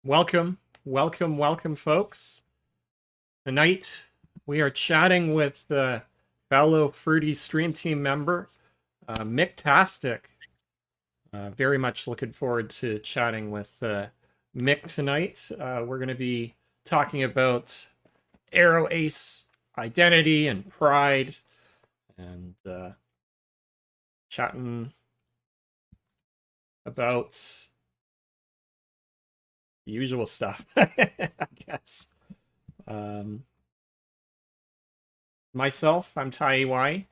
Welcome, welcome, folks. Tonight we are chatting with fellow Fruity Stream Team member, Miktastic. Very much looking forward to chatting with Mick tonight. We're going to be talking about Aero Ace identity and pride, and chatting about the usual stuff, I guess. Myself, I'm Tai Y,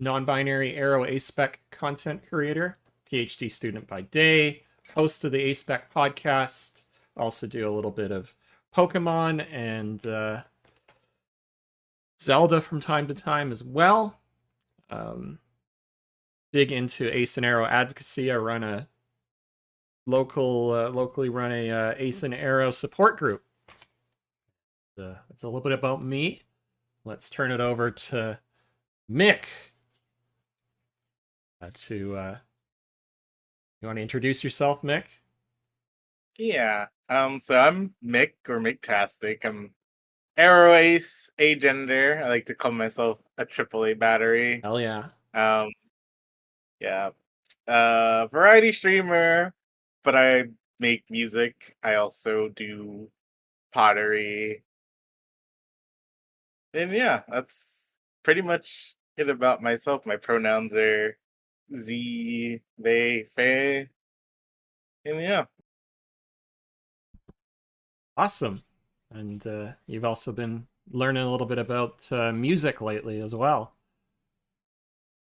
non-binary Aero A-Spec content creator, PhD student by day, host of the A-Spec podcast, also do a little bit of Pokemon and Zelda from time to time as well. Big into Ace and Arrow advocacy. I run a locally run a Ace and Arrow support group. That's a little bit about me. Let's turn it over to Mick. You want to introduce yourself, Mick? Yeah. So I'm Mick or Miktastic. I'm Aero Ace agender. I like to call myself a AAA battery. Hell yeah. Um, yeah. Variety streamer, but I make music. I also do pottery. And yeah, that's pretty much it about myself. My pronouns are Z, they, Faye. And yeah. Awesome. And you've also been learning a little bit about music lately as well.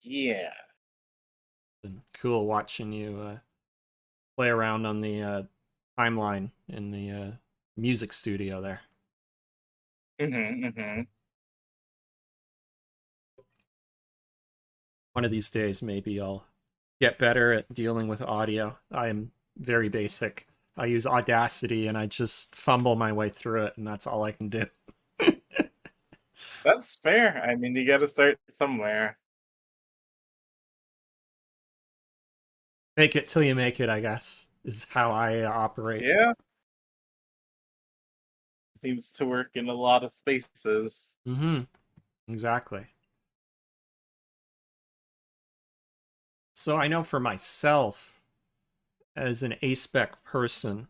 Yeah. Been cool watching you play around on the timeline in the music studio there. One of these days, maybe I'll get better at dealing with audio. I am very basic. I use Audacity and I just fumble my way through it, and that's all I can do. That's fair. I mean, you got to start somewhere. Make it till you make it, I guess, is how I operate. Yeah, seems to work in a lot of spaces. Mm-hmm. Exactly. So I know for myself, as an A-spec person,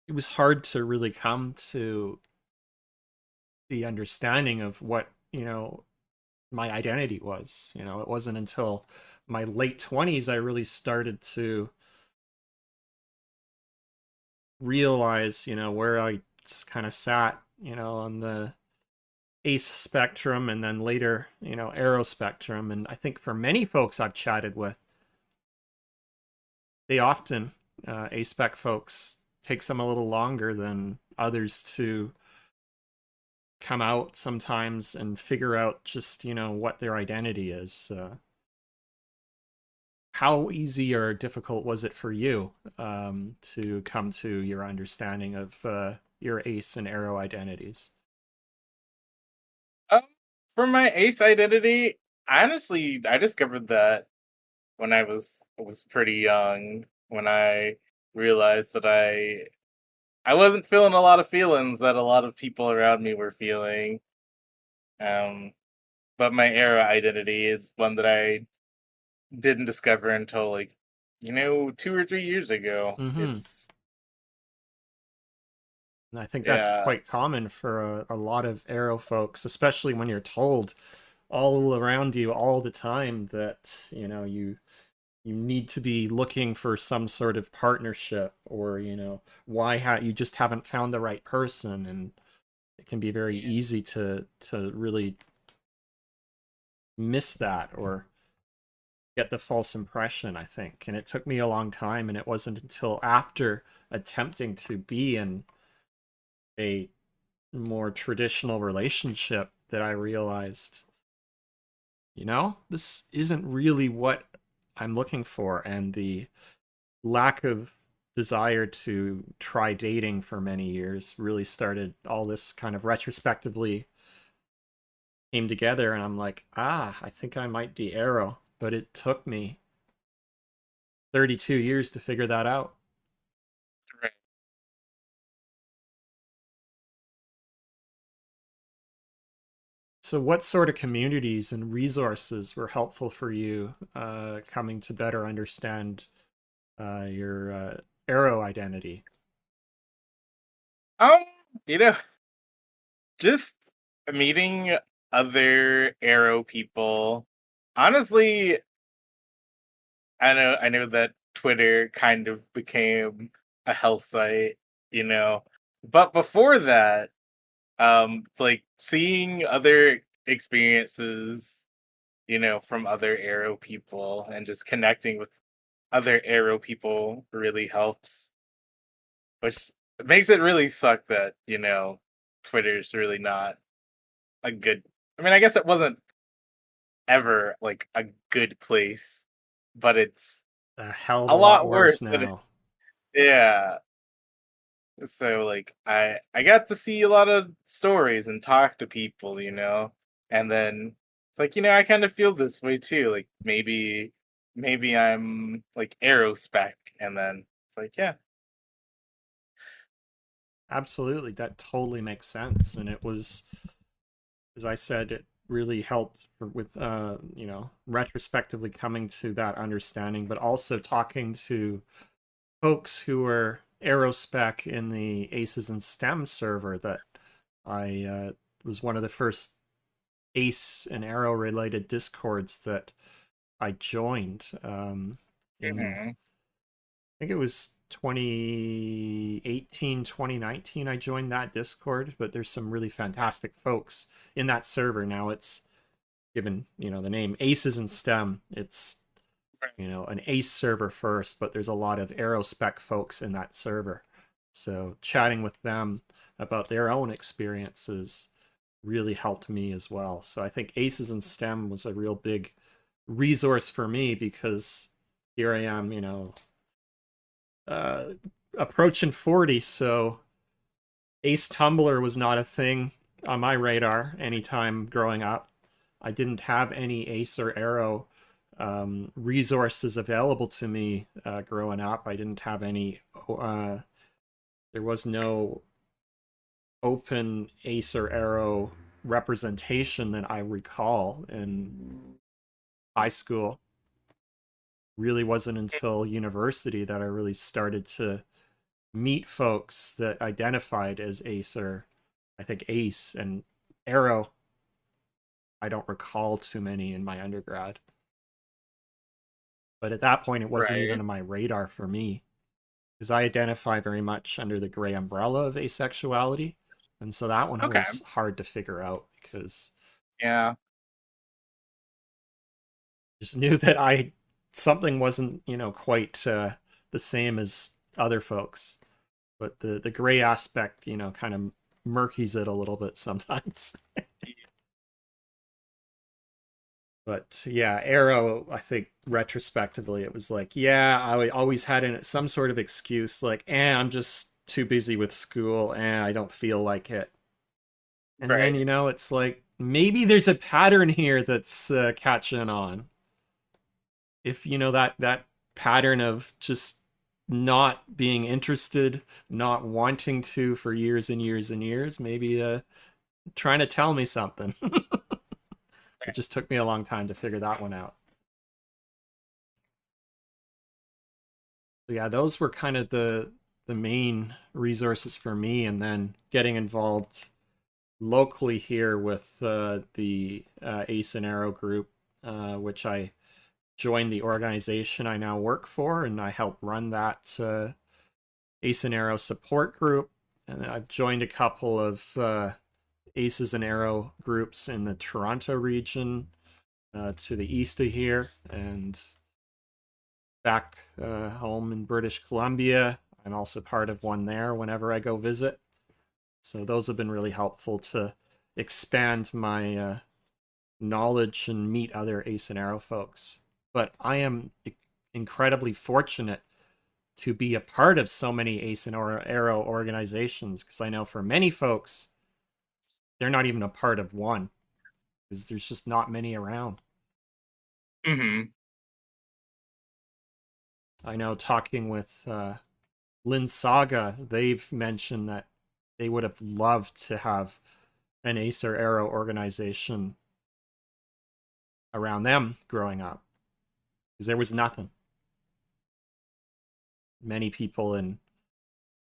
it was hard to really come to the understanding of what, my identity was. It wasn't until my late 20s I really started to realize, where I kind of sat, on the Ace spectrum and then later, Arrow spectrum. And I think for many folks I've chatted with, they often, A-spec folks, takes them a little longer than others to come out sometimes and figure out just, what their identity is. How easy or difficult was it for you to come to your understanding of your Ace and Arrow identities? Um, for my ace identity, honestly, I discovered that when I was pretty young, when I realized that I wasn't feeling a lot of feelings that a lot of people around me were feeling. Um, but my era identity is one that I didn't discover until 2 or 3 years ago. Mm-hmm. It's And I think that's yeah, quite common for a lot of Arrow folks, especially when you're told all around you all the time that, you need to be looking for some sort of partnership, or you just haven't found the right person, and it can be very yeah, easy to really miss that or get the false impression, I think. And it took me a long time, and it wasn't until after attempting to be in a more traditional relationship that I realized, this isn't really what I'm looking for. And the lack of desire to try dating for many years really started, all this kind of retrospectively came together. And I'm like, I think I might be Arrow. But it took me 32 years to figure that out. So, what sort of communities and resources were helpful for you coming to better understand your arrow identity? Um, you know, just meeting other arrow people. Honestly, I know that Twitter kind of became a health site, you know. But before that, like seeing other experiences, from other arrow people and just connecting with other arrow people really helps, which makes it really suck that, Twitter's really not a good. I mean, I guess it wasn't ever like a good place, but it's A hell of a a lot lot worse worse than now. yeah. So like I got to see a lot of stories and talk to people, and then it's like, I kind of feel this way too. Like maybe I'm like aerospec, and then it's like, yeah. Absolutely, that totally makes sense, and it was, as I said, it really helped with retrospectively coming to that understanding, but also talking to folks who were aerospec in the Aces and STEM server that I was one of the first Ace and Arrow related discords that I joined in, Hmm. I think it was 2018, 2019. I joined that discord, but there's some really fantastic folks in that server. Now it's given, the name Aces and STEM. It's, an Ace server first, but there's a lot of aerospec folks in that server. So chatting with them about their own experiences really helped me as well. So I think Aces and STEM was a real big resource for me because here I am, uh, approaching 40, so Ace Tumblr was not a thing on my radar anytime growing up. I didn't have any Ace or Arrow resources available to me growing up. I didn't have any, there was no open Ace or Arrow representation that I recall in high school. Really wasn't until university that I really started to meet folks that identified as Ace or I think Ace and Arrow. I don't recall too many in my undergrad. But at that point, it wasn't even Right. on my radar for me because I identify very much under the gray umbrella of asexuality. And so that one Okay. was hard to figure out because Yeah. I just knew that something wasn't, quite the same as other folks. But the gray aspect, kind of murkies it a little bit sometimes. But yeah, Arrow, I think retrospectively, it was like, yeah, I always had some sort of excuse like, I'm just too busy with school, I don't feel like it. And then, Right. it's like, maybe there's a pattern here that's catching on. If, that pattern of just not being interested, not wanting to for years and years and years, maybe trying to tell me something. It just took me a long time to figure that one out. Yeah, those were kind of the main resources for me, and then getting involved locally here with the Ace and Arrow group, which I joined the organization I now work for, and I help run that Ace and Arrow support group. And I've joined a couple of Aces and Arrow groups in the Toronto region to the east of here, and back home in British Columbia. I'm also part of one there whenever I go visit. So those have been really helpful to expand my knowledge and meet other Ace and Arrow folks. But I am incredibly fortunate to be a part of so many Ace and Arrow organizations because I know for many folks, they're not even a part of one because there's just not many around. Hmm. I know talking with Lynn Saga, they've mentioned that they would have loved to have an ace or arrow organization around them growing up, because there was nothing. Many people in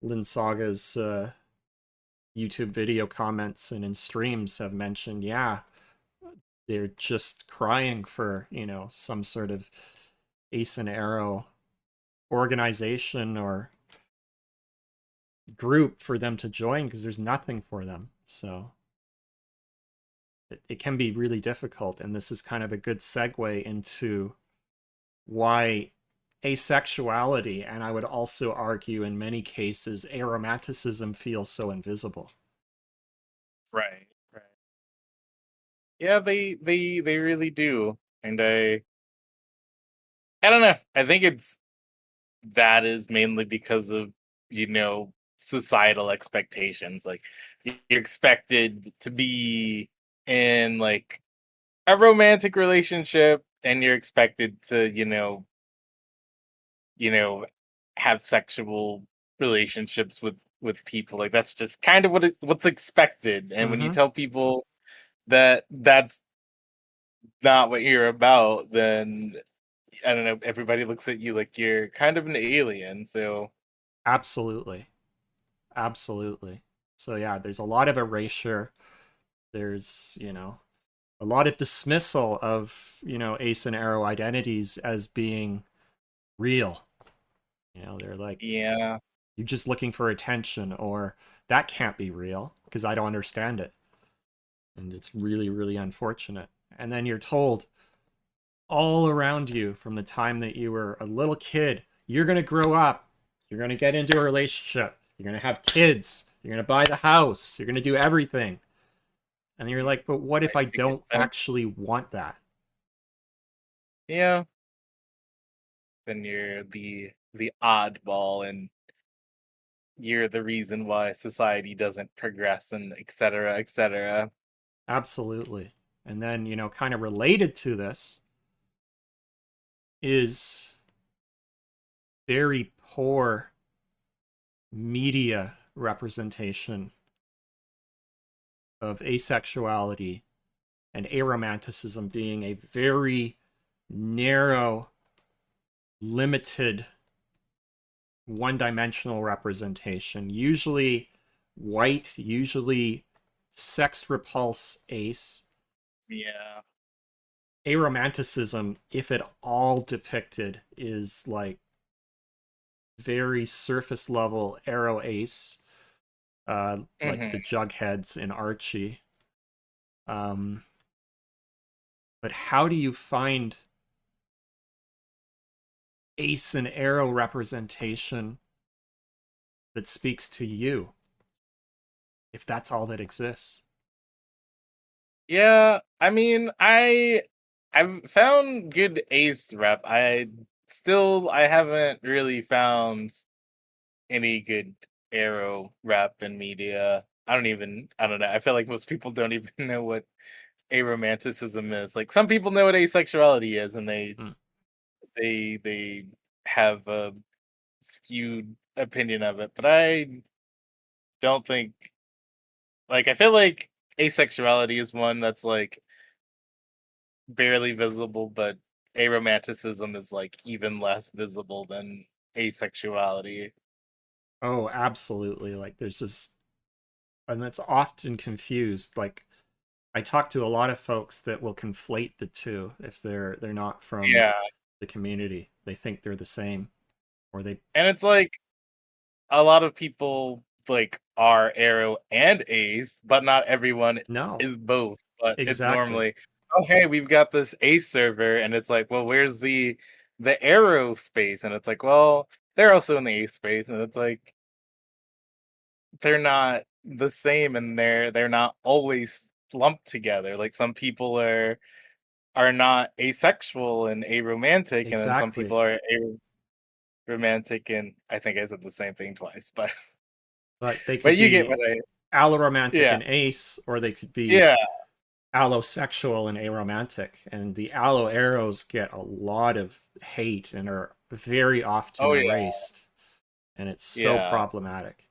Lynn Saga's YouTube video comments and in streams have mentioned, yeah, they're just crying for, some sort of ace and arrow organization or group for them to join, because there's nothing for them. So it can be really difficult. And this is kind of a good segue into why asexuality, and I would also argue in many cases aromanticism, feels so invisible. Right. Right. Yeah, they really do. And I don't know. I think it's that is mainly because of, you know, societal expectations. Like you're expected to be in like a romantic relationship and you're expected to, you know, have sexual relationships with people. Like that's just kind of what's expected. And when you Mm-hmm. tell people that that's not what you're about, then I don't know, everybody looks at you like you're kind of an alien. So Absolutely. Absolutely. So yeah, there's a lot of erasure. There's, a lot of dismissal of, ace and arrow identities as being real. They're like, yeah. you're just looking for attention, or that can't be real because I don't understand it. And it's really, really unfortunate. And then you're told all around you from the time that you were a little kid, you're going to grow up, you're going to get into a relationship, you're going to have kids, you're going to buy the house, you're going to do everything. And you're like, but what if I To get don't them. actually want that? Yeah. Then you're the oddball and you're the reason why society doesn't progress and et cetera, et cetera. Absolutely. And then, kind of related to this is very poor media representation of asexuality and aromanticism being a very narrow, limited, one dimensional representation. Usually white, usually sex repulse ace. Yeah. Aromanticism, if at all depicted, is like very surface level arrow ace, like the Hmm. Jugheads in Archie. Um, but how do you find ace and arrow representation that speaks to you if that's all that exists? Yeah. I mean, I've found good ace rep. I haven't really found any good arrow rep in media. I don't know. I feel like most people don't even know what aromanticism is. Like some people know what asexuality is and Mm. they have a skewed opinion of it, but I don't think like I feel like asexuality is one that's like barely visible, but aromanticism is like even less visible than asexuality. Oh, absolutely. Like there's this, and that's often confused. Like I talk to a lot of folks that will conflate the two if they're not from Yeah. the community. They think they're the same, or they And it's like a lot of people like are arrow and ace, but not everyone no, is both. But it's exactly, normally, oh hey, we've got this ace server, and it's like, well, where's the arrow space? And it's like, well, they're also in the ace space, and it's like they're not the same, and they're not always lumped together. Like some people are not asexual and aromantic, and then some exactly. people are aromantic, and I think I said the same thing twice, but But they but could you get be what I alloromantic yeah. and ace, or they could be Yeah. allosexual and aromantic. And the allo arrows get a lot of hate and are very often Oh yeah. erased. And it's so Yeah. problematic.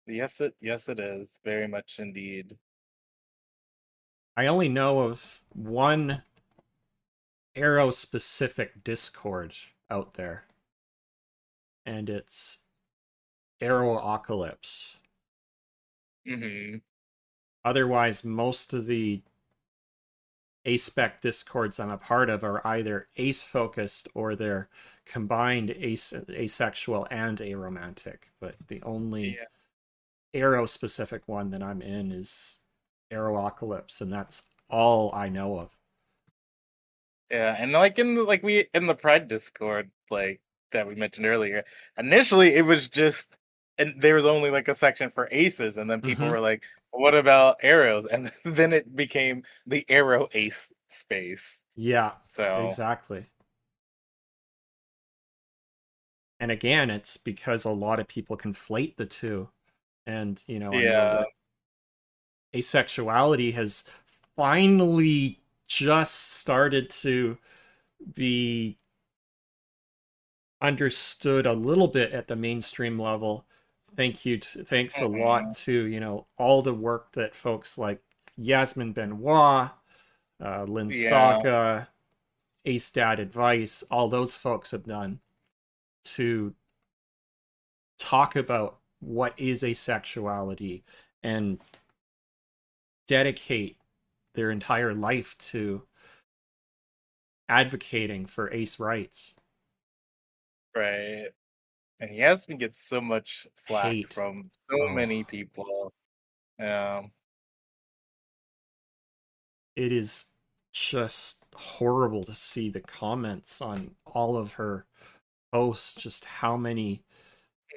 Yes it is. Very much indeed. I only know of one arrow specific Discord out there, and it's Arrowocalypse. Hmm. Otherwise, most of the A-spec discords I'm a part of are either ace focused or they're combined asexual and aromantic. But the only Yeah. arrow specific one that I'm in is Arrowocalypse, and that's all I know of. Yeah, and like we in the Pride Discord, like that we mentioned earlier, initially it was just, and there was only like a section for aces, and then people Mm-hmm. were like, "What about arrows?" And then it became the arrow ace space. Yeah, So exactly. And again, it's because a lot of people conflate the two. And, I know yeah. that asexuality has finally just started to be understood a little bit at the mainstream level. Thanks a lot Mhm. to, all the work that folks like Yasmin Benoit, Lynn Yeah. Saga, Ace Dad Advice, all those folks have done to talk about what is asexuality and dedicate their entire life to advocating for ace rights. Right. And Yasmin gets so much flack Hate. from so Oh, many people. Um, it is just horrible to see the comments on all of her posts, just how many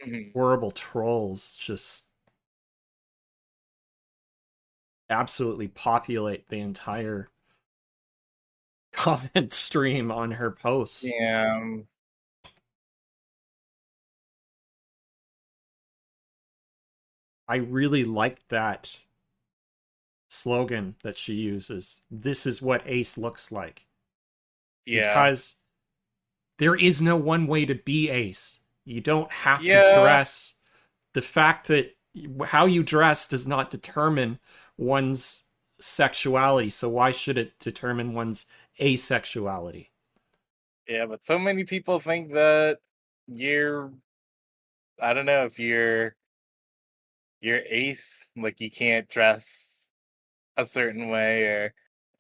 mhm. horrible trolls just absolutely populate the entire comment stream on her posts. Yeah. I really like that slogan that she uses. This is what ace looks like. Yeah. Because there is no one way to be ace. You don't have to Yeah. dress. The fact that how you dress does not determine one's sexuality. So why should it determine one's asexuality? Yeah, but so many people think that you're, I don't know, if you're ace, like you can't dress a certain way, or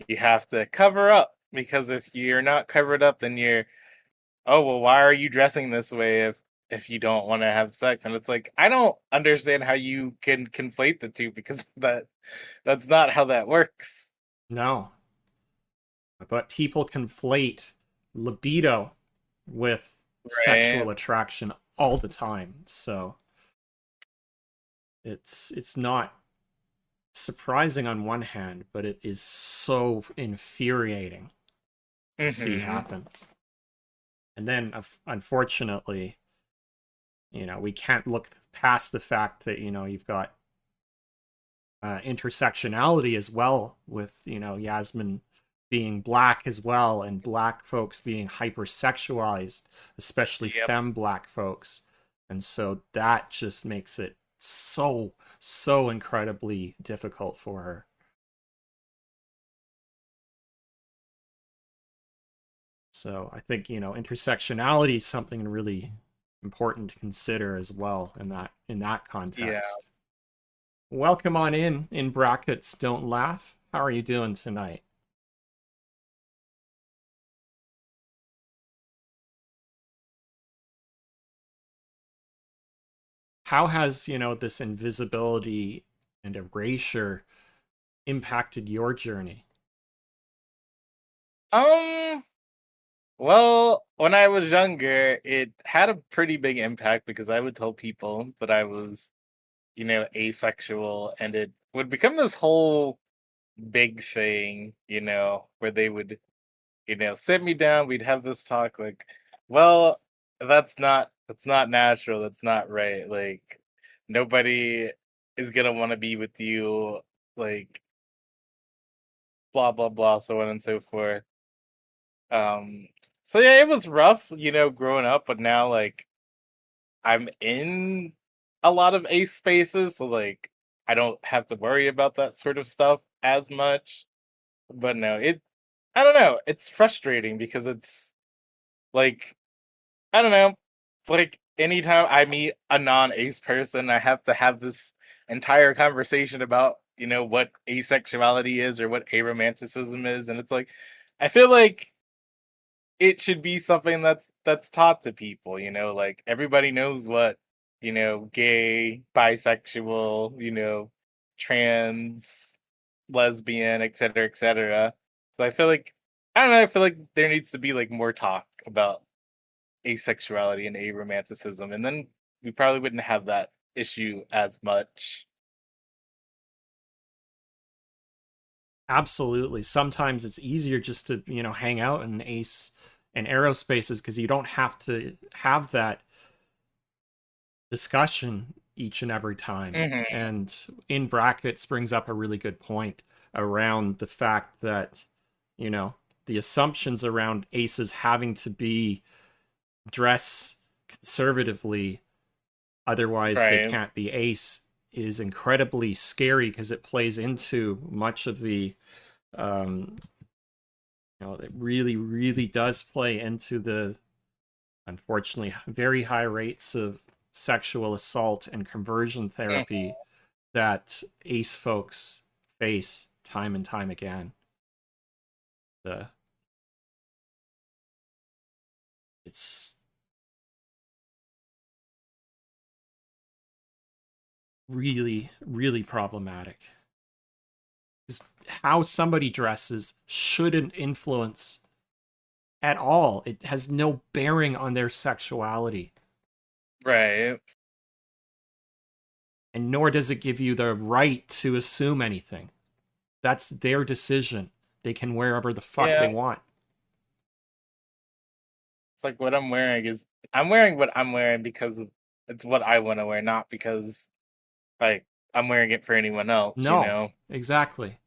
you have to cover up, because if you're not covered up, then you're, oh well, why are you dressing this way if you don't want to have sex? And it's like, I don't understand how you can conflate the two, because that's not how that works. No. But people conflate libido with Right. sexual attraction all the time. So it's not surprising on one hand, but it is so infuriating to see Hmm. happen. And then, unfortunately, we can't look past the fact that, you've got intersectionality as well, with, Yasmin being black as well, and black folks being hypersexualized, especially Yep. femme black folks. And so that just makes it so, so incredibly difficult for her. So I think, intersectionality is something really important to consider as well in that Yeah. context. Welcome on in brackets, don't laugh. How are you doing tonight? How has, this invisibility and erasure impacted your journey? Um. Well, when I was younger, it had a pretty big impact, because I would tell people that I was, asexual, and it would become this whole big thing, where they would, sit me down, we'd have this talk, like, well, that's not natural, that's not right. Like, nobody is gonna want to be with you, like, blah blah blah, so on and so forth. Um so yeah, it was rough, growing up, but now, like, I'm in a lot of ace spaces, so like I don't have to worry about that sort of stuff as much. But no, I don't know. It's frustrating because it's like I don't know. Like anytime I meet a non-ace person, I have to have this entire conversation about, what asexuality is or what aromanticism is. And it's like I feel like it should be something that's taught to people, like everybody knows what, gay, bisexual, trans, lesbian, etc., etc. So I feel like I don't know, I feel like there needs to be like more talk about asexuality and aromanticism, and then we probably wouldn't have that issue as much. Absolutely. Sometimes it's easier just to, hang out in ace and aerospaces because you don't have to have that discussion each and every time. Hmm. And in brackets brings up a really good point around the fact that, you know, the assumptions around aces having to be dress conservatively, otherwise they Right. can't be ace, is incredibly scary because it plays into much of the it really, really does play into the, unfortunately, very high rates of sexual assault and conversion Mhm. therapy that ace folks face time and time again. The it's really, really problematic. Because how somebody dresses shouldn't influence at all. It has no bearing on their sexuality, Right. and nor does it give you the right to assume anything. That's their decision. They can wear whatever the fuck Yeah. they want. It's like what I'm wearing is I'm wearing what I'm wearing because it's what I want to wear, not because like I'm wearing it for anyone else. No, exactly.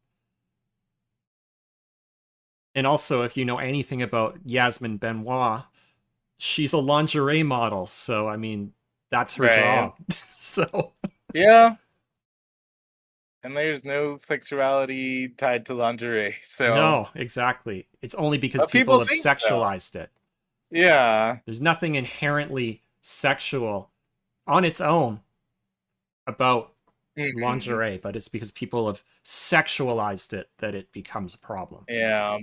And also, if you know anything about Yasmin Benoit, she's a lingerie model. So, I mean, that's her Right. job. So, Yeah. And there's no sexuality tied to lingerie. So, no, exactly. It's only because but people people have think so. sexualized it. Yeah. There's nothing inherently sexual on its own about Hmm. lingerie, but it's because people have sexualized it that it becomes a problem. Yeah.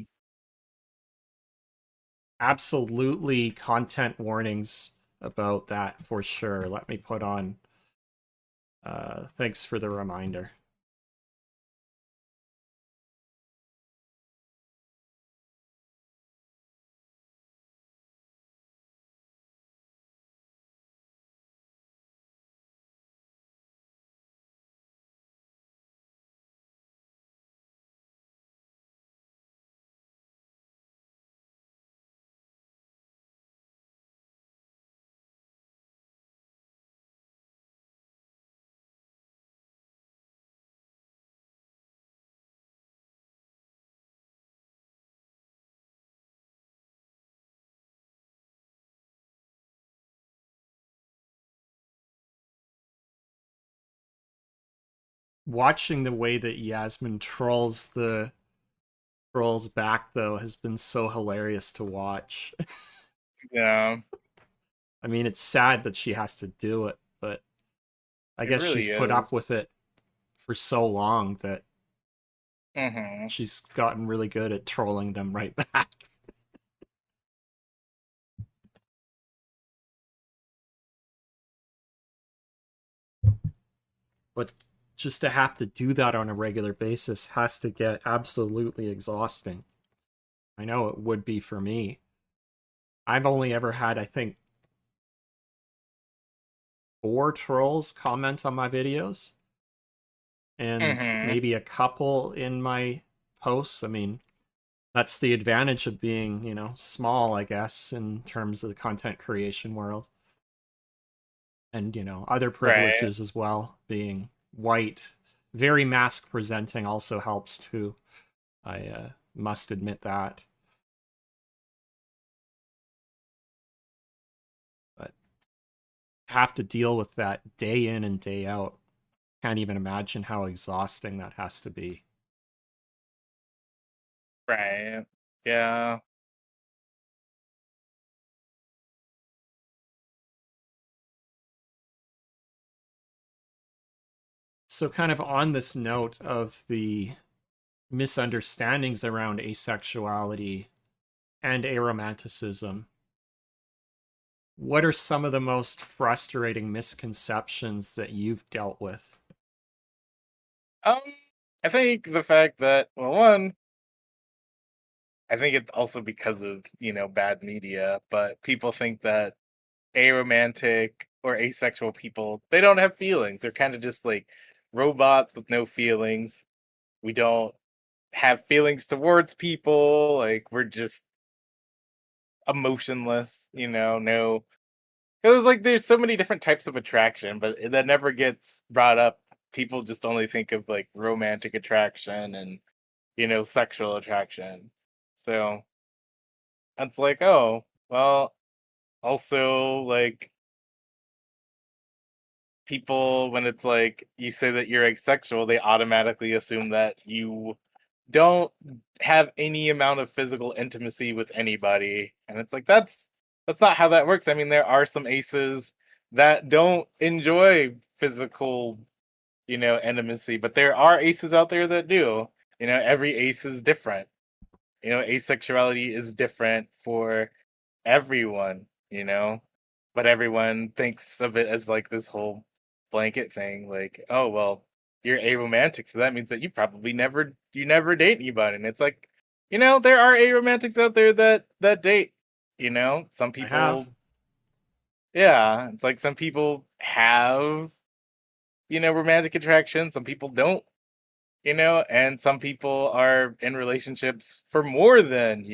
Absolutely content warnings about that for sure. Let me put on. Thanks for the reminder. Watching the way that Yasmin trolls back though has been so hilarious to watch. Yeah. I mean, it's sad that she has to do it, but I It guess she's really put up is. with it for so long that Hmm. she's gotten really good at trolling them right back. But just to have to do that on a regular basis has to get absolutely exhausting. I know it would be for me. I've only ever had, I think, 4 trolls comment on my videos, and Hmm. maybe a couple in my posts. I mean, that's the advantage of being, small, I guess, in terms of the content creation world. And, other Right. privileges as well, being white, very mask presenting also helps too. I must admit that. But have to deal with that day in and day out. Can't even imagine how exhausting that has to be. Right. Yeah. So, kind of on this note of the misunderstandings around asexuality and aromanticism, what are some of the most frustrating misconceptions that you've dealt with? Um, I think the fact that, well, one, I think it's also because of, bad media, but people think that aromantic or asexual people, they don't have feelings. They're kind of just like robots with no feelings. We don't have feelings towards people. Like we're just emotionless, no. Because like there's so many different types of attraction, but that never gets brought up. People just only think of like romantic attraction and sexual attraction. So it's like, oh, well, also like people when it's like you say that you're asexual, they automatically assume that you don't have any amount of physical intimacy with anybody. And it's like that's not how that works. I mean, there are some aces that don't enjoy physical, intimacy, but there are aces out there that do. Every ace is different. Asexuality is different for everyone, but everyone thinks of it as like this whole blanket thing, like, oh well, you're aromantic, so that means that you never date anybody. And it's like, there are aromantics out there that date. Some I have. people, yeah, it's like some people have, romantic attraction, some people don't, and some people are in relationships for more than,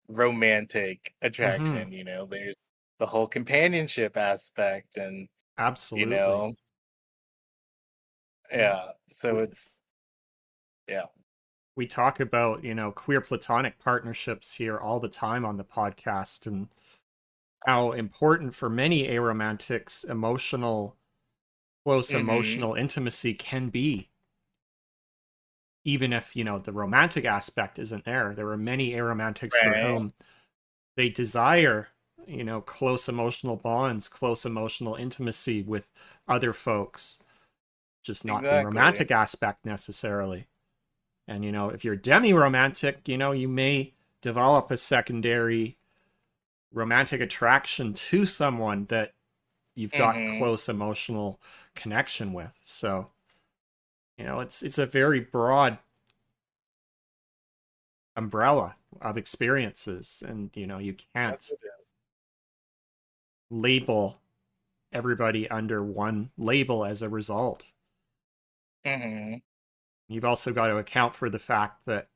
romantic Hmm. attraction. There's the whole companionship aspect, and you Absolutely. know, You know, yeah. So we, it's yeah. we talk about, queer platonic partnerships here all the time on the podcast, and how important for many aromantics close Mm-hmm. emotional intimacy can be, even if, the romantic aspect isn't there. There are many aromantics for Right. whom they desire, close emotional bonds, close emotional intimacy with other folks, just not the Exactly. romantic aspect necessarily. And, if you're demi romantic, you may develop a secondary romantic attraction to someone that you've got Mm-hmm. close emotional connection with. So, it's a very broad umbrella of experiences, and you Yes, can't it is. label everybody under one label as a result. Mm-hmm. You've also got to account for the fact that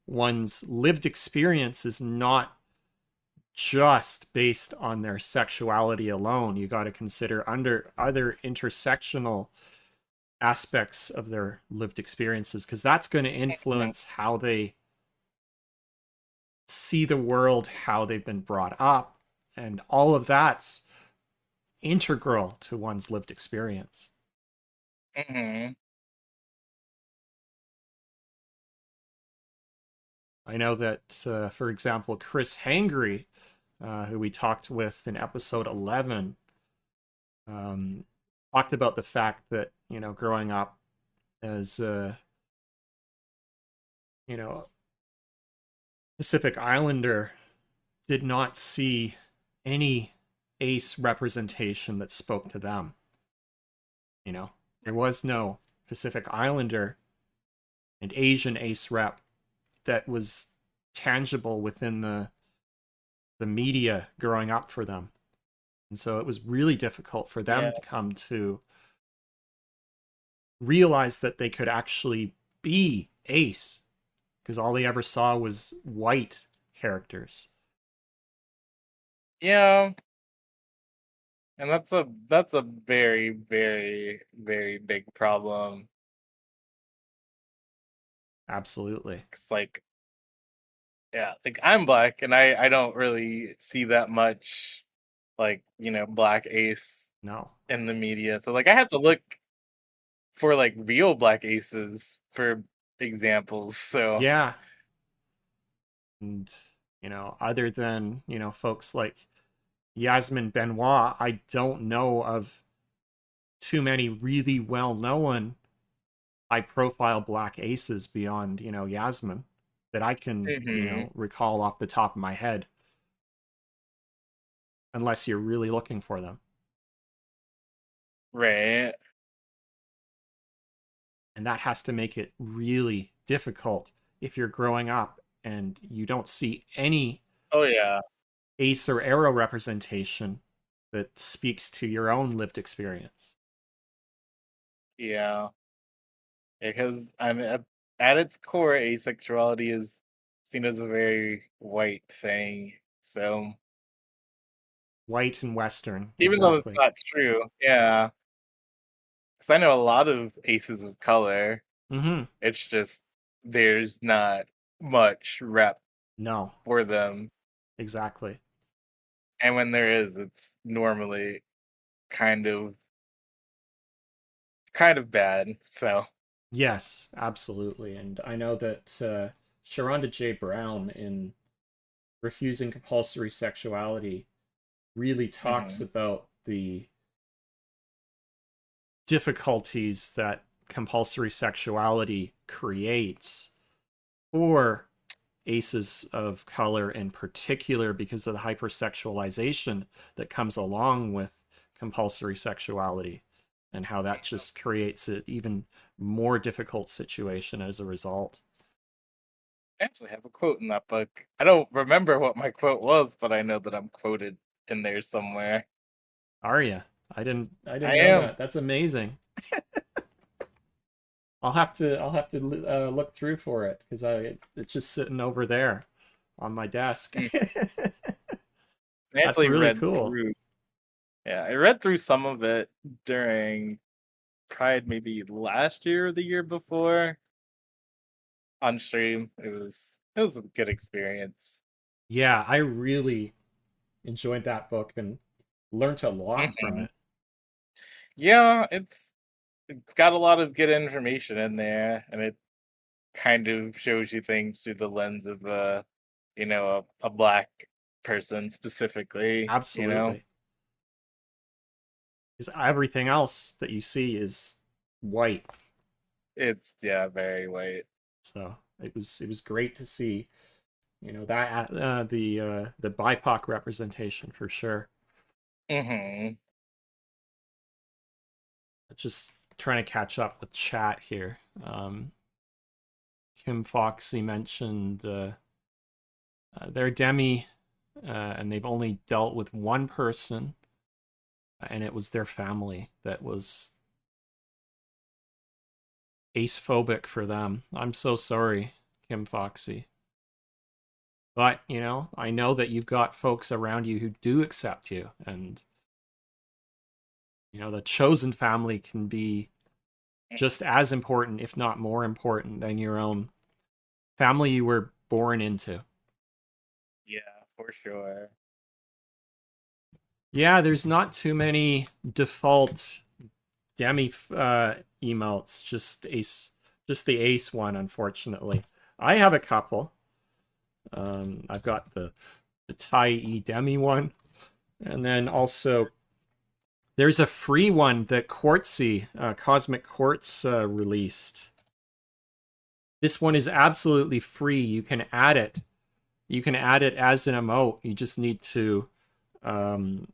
one's lived experience is not just based on their sexuality alone. You got to consider under other intersectional aspects of their lived experiences, because that's going to Mm-hmm. influence how they see the world, how they've been brought up, and all of that's integral to one's lived experience. Mm-hmm. I know that, for example, Chris Hangry, who we talked with in episode 11, um, talked about the fact that, growing up as a, you know, Pacific Islander, did not see any ace representation that spoke to them. There was no Pacific Islander and Asian ace rep that was tangible within the media growing up for them. And so it was really difficult for Yeah. them to come to realize that they could actually be ace, because all they ever saw was white characters. Yeah. And that's a very, very, very big problem. Absolutely. It's like, yeah, like I'm black and I don't really see that much like, black ace No. in the media. So like I have to look for like real black aces for examples. So Yeah. And, other than, folks like Yasmin Benoit, I don't know of too many really well known high profile black aces beyond, Yasmin that I can, Hmm. recall off the top of my head, unless you're really looking for them. Right. And that has to make it really difficult if you're growing up and you don't see any Oh yeah. ace or arrow representation that speaks to your own lived experience. Yeah. Because at its core, asexuality is seen as a very white thing. So White and Western, even though it's exactly. not true, yeah. Because I know a lot of aces of color. Mm-hmm. It's just there's not much rep No, for them, exactly. and when there is, it's normally kind of bad. So. Yes, absolutely. And I know that Sharonda J. Brown in Refusing Compulsory Sexuality really talks Hmm. about the difficulties that compulsory sexuality creates for aces of color in particular because of the hypersexualization that comes along with compulsory sexuality and how that just creates an even more difficult situation as a result. I actually have a quote in that book. I don't remember what my quote was, but I know that I'm quoted in there somewhere. Arya, I didn't I know am. that. That's amazing. I'll have to look through for it because I it's just sitting over there on my desk. Mm. I That's actually really read cool. through. Yeah, I read through some of it during Pride, maybe last year or the year before on stream. It was a good experience. Yeah, I really enjoyed that book and learned a lot from Hmm. it. Yeah, it's got a lot of good information in there, and it kind of shows you things through the lens of a black person specifically. Absolutely. Because everything else that you see is white. It's, yeah, very white. So it was great to see, that the BIPOC representation for sure. Hmm. Just trying to catch up with chat here. Kim Foxy mentioned their demi, and they've only dealt with one person, and it was their family that was ace phobic for them. I'm so sorry, Kim Foxy. But, I know that you've got folks around you who do accept you. And, the chosen family can be just as important, if not more important, than your own family you were born into. Yeah, for sure. Yeah, there's not too many default demi emotes, just the ace one, unfortunately. I have a couple. I've got the Tai E demi one, and then also there's a free one that Quartzy, Cosmic Quartz, released. This one is absolutely free. You can add it. You can add it as an emote. You just need to um,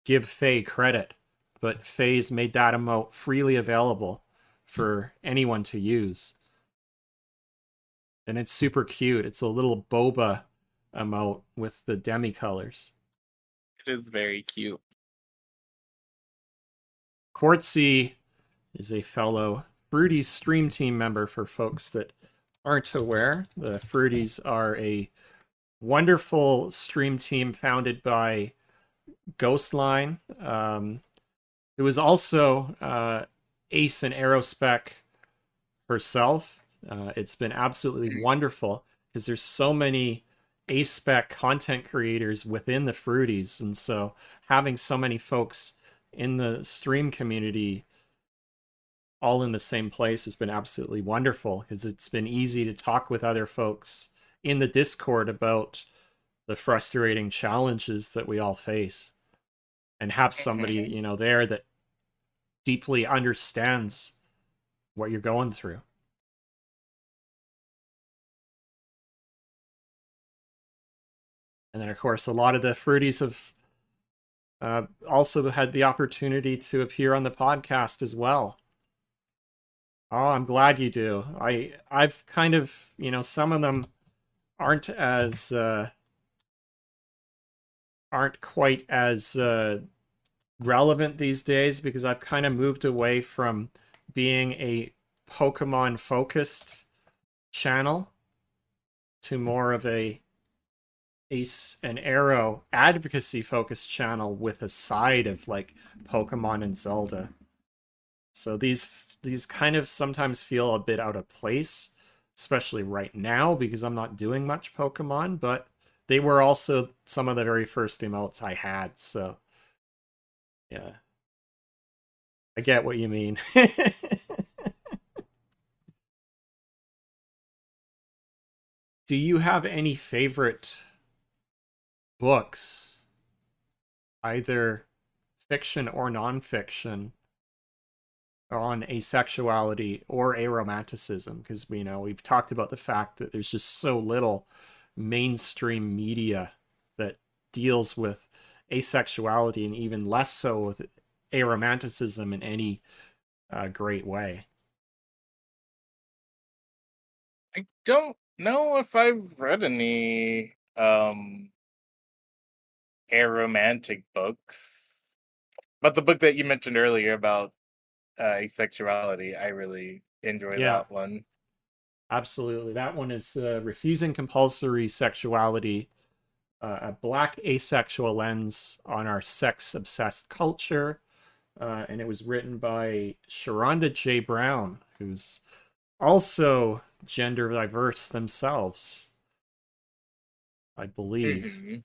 give Faye credit. But Faye's made that emote freely available for anyone to use. And it's super cute. It's a little boba emote with the demi colors. It is very cute. Quartzy is a fellow Fruities stream team member for folks that aren't aware. The Fruities are a wonderful stream team founded by Ghostline, who is also Ace and Aerospec herself. It's been absolutely wonderful because there's so many Ace Spec content creators within the Fruities, and so having so many folks in the stream community all in the same place has been absolutely wonderful because it's been easy to talk with other folks in the Discord about the frustrating challenges that we all face, and have somebody, Mhm. you know, there that deeply understands what you're going through. And then, of course, a lot of the fruities have also had the opportunity to appear on the podcast as well. Oh, I'm glad you do. I've kind of, you know, some of them aren't as aren't quite as relevant these days because I've kind of moved away from being a Pokemon focused channel to more of a Ace and Arrow advocacy focused channel with a side of like Pokemon and Zelda. So these kind of sometimes feel a bit out of place, especially right now because I'm not doing much Pokemon, but they were also some of the very first emotes I had, so yeah. I get what you mean. Do you have any favorite books, either fiction or nonfiction, on asexuality or aromanticism? Because we know we've talked about the fact that there's just so little mainstream media that deals with asexuality, and even less so with aromanticism in any great way. I don't know if I've read any aromantic books, but the book that you mentioned earlier about asexuality, I really enjoy Yeah, that one. absolutely. That one is Refusing Compulsory Sexuality, a Black asexual lens on our sex obsessed culture. And it was written by Sharonda J. Brown, who's also gender diverse themselves, I believe. Hmm.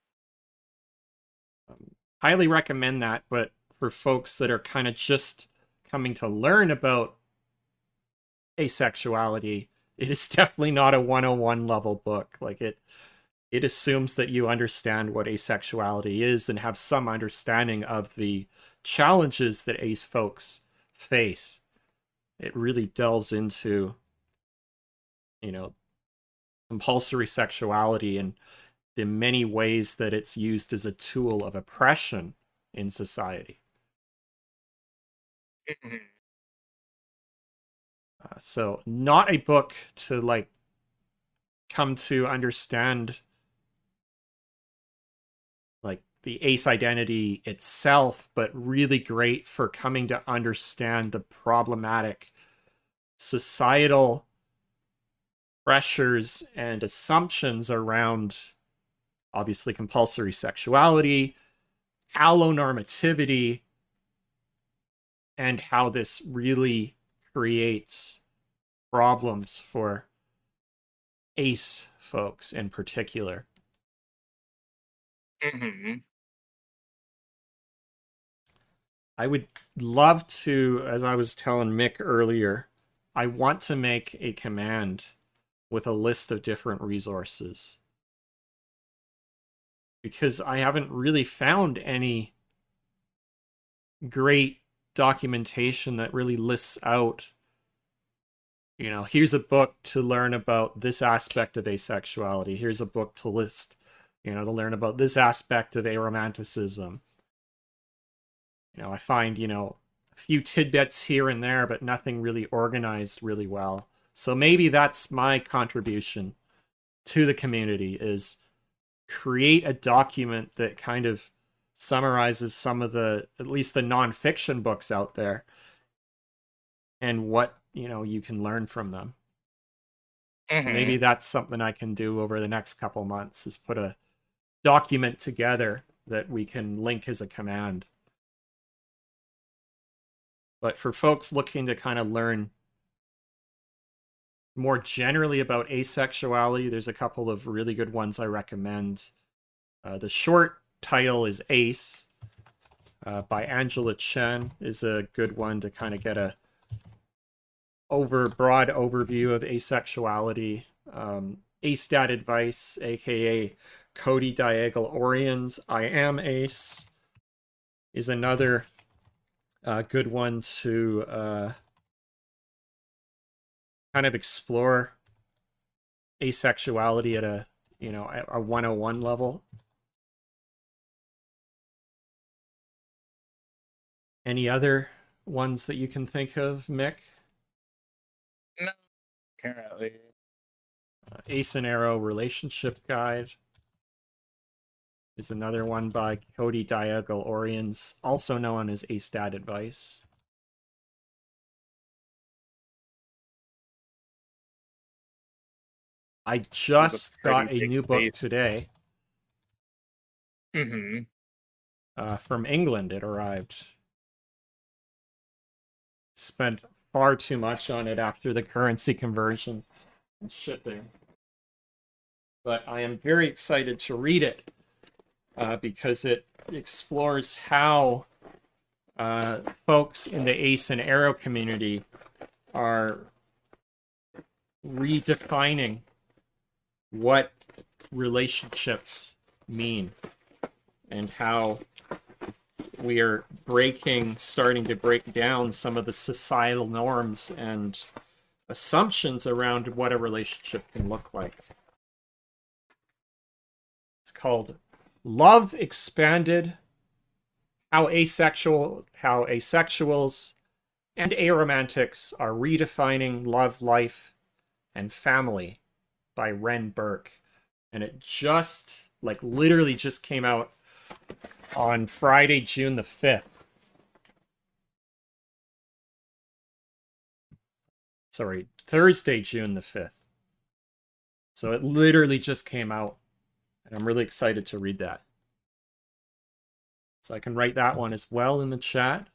Highly recommend that, but for folks that are kind of just coming to learn about asexuality, it is definitely not a 101 level book. Like it assumes that you understand what asexuality is and have some understanding of the challenges that ace folks face. It really delves into, you know, compulsory sexuality and the many ways that it's used as a tool of oppression in society. Hmm. So not a book to like come to understand like the ace identity itself, but really great for coming to understand the problematic societal pressures and assumptions around obviously compulsory sexuality, allonormativity, and how this really creates problems for ace folks in particular. Hmm. I would love to, as I was telling Mick earlier, I want to make a command with a list of different resources because I haven't really found any great documentation that really lists out, you know, here's a book to learn about this aspect of asexuality. Here's a book to list, you know, to learn about this aspect of aromanticism. You know, I find, you know, a few tidbits here and there, but nothing really organized really well. So maybe that's my contribution to the community is create a document that kind of summarizes some of the at least the nonfiction books out there and what, you know, you can learn from them. So maybe Hmm. that's something I can do over the next couple months is put a document together that we can link as a command. But for folks looking to kind of learn more generally about asexuality, there's a couple of really good ones I recommend. The short title is Ace by Angela Chen is a good one to kind of get a broad overview of asexuality. Ace-Stat Advice, aka Cody Diagonal Orions, I Am Ace, is another good one to kind of explore asexuality at a 101 level. Any other ones that you can think of, Mick? No, currently. Ace and Arrow Relationship Guide is another one by Cody Diagonal Orions, also known as Ace-Stat Advice. I just got a new book today. Mm-hmm. From England, it arrived. Spent far too much on it after the currency conversion and shipping. But I am very excited to read it because it explores how folks in the Ace and Arrow community are redefining what relationships mean and how we are starting to break down some of the societal norms and assumptions around what a relationship can look like. It's called Love Expanded: How Asexuals and Aromantics Are Redefining Love, Life, and Family by Ren Burke. And it just, like, literally just came out on Friday, June the 5th. Sorry, Thursday, June the 5th. So it literally just came out. And I'm really excited to read that. So I can write that one as well in the chat.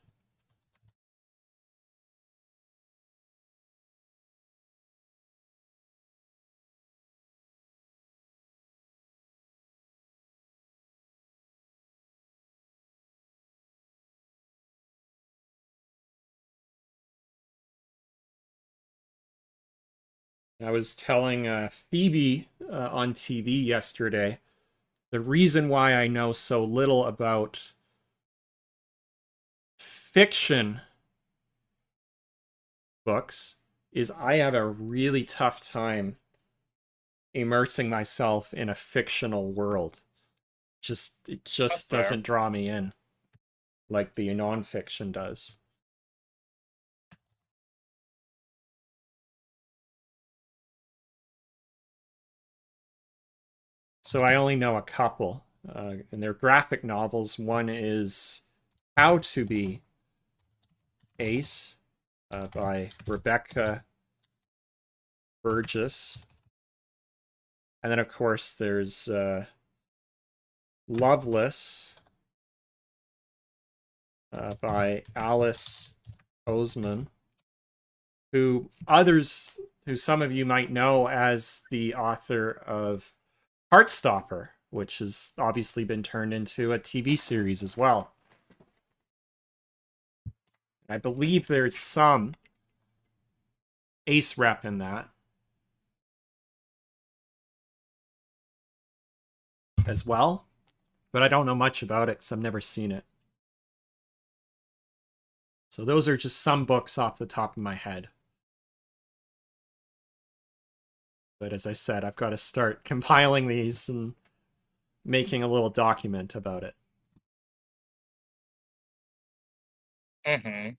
I was telling Phoebe on TV yesterday the reason why I know so little about fiction books is I have a really tough time immersing myself in a fictional world. It just doesn't draw me in like the nonfiction does. So I only know a couple, and they're graphic novels. One is How to Be Ace by Rebecca Burgess. And then, of course, there's Loveless by Alice Oseman, who some of you might know as the author of Heartstopper, which has obviously been turned into a TV series as well. I believe there's some Ace rep in that as well, but I don't know much about it because I've never seen it. So those are just some books off the top of my head. But as I said, I've got to start compiling these and making a little document about it. Mm-hmm.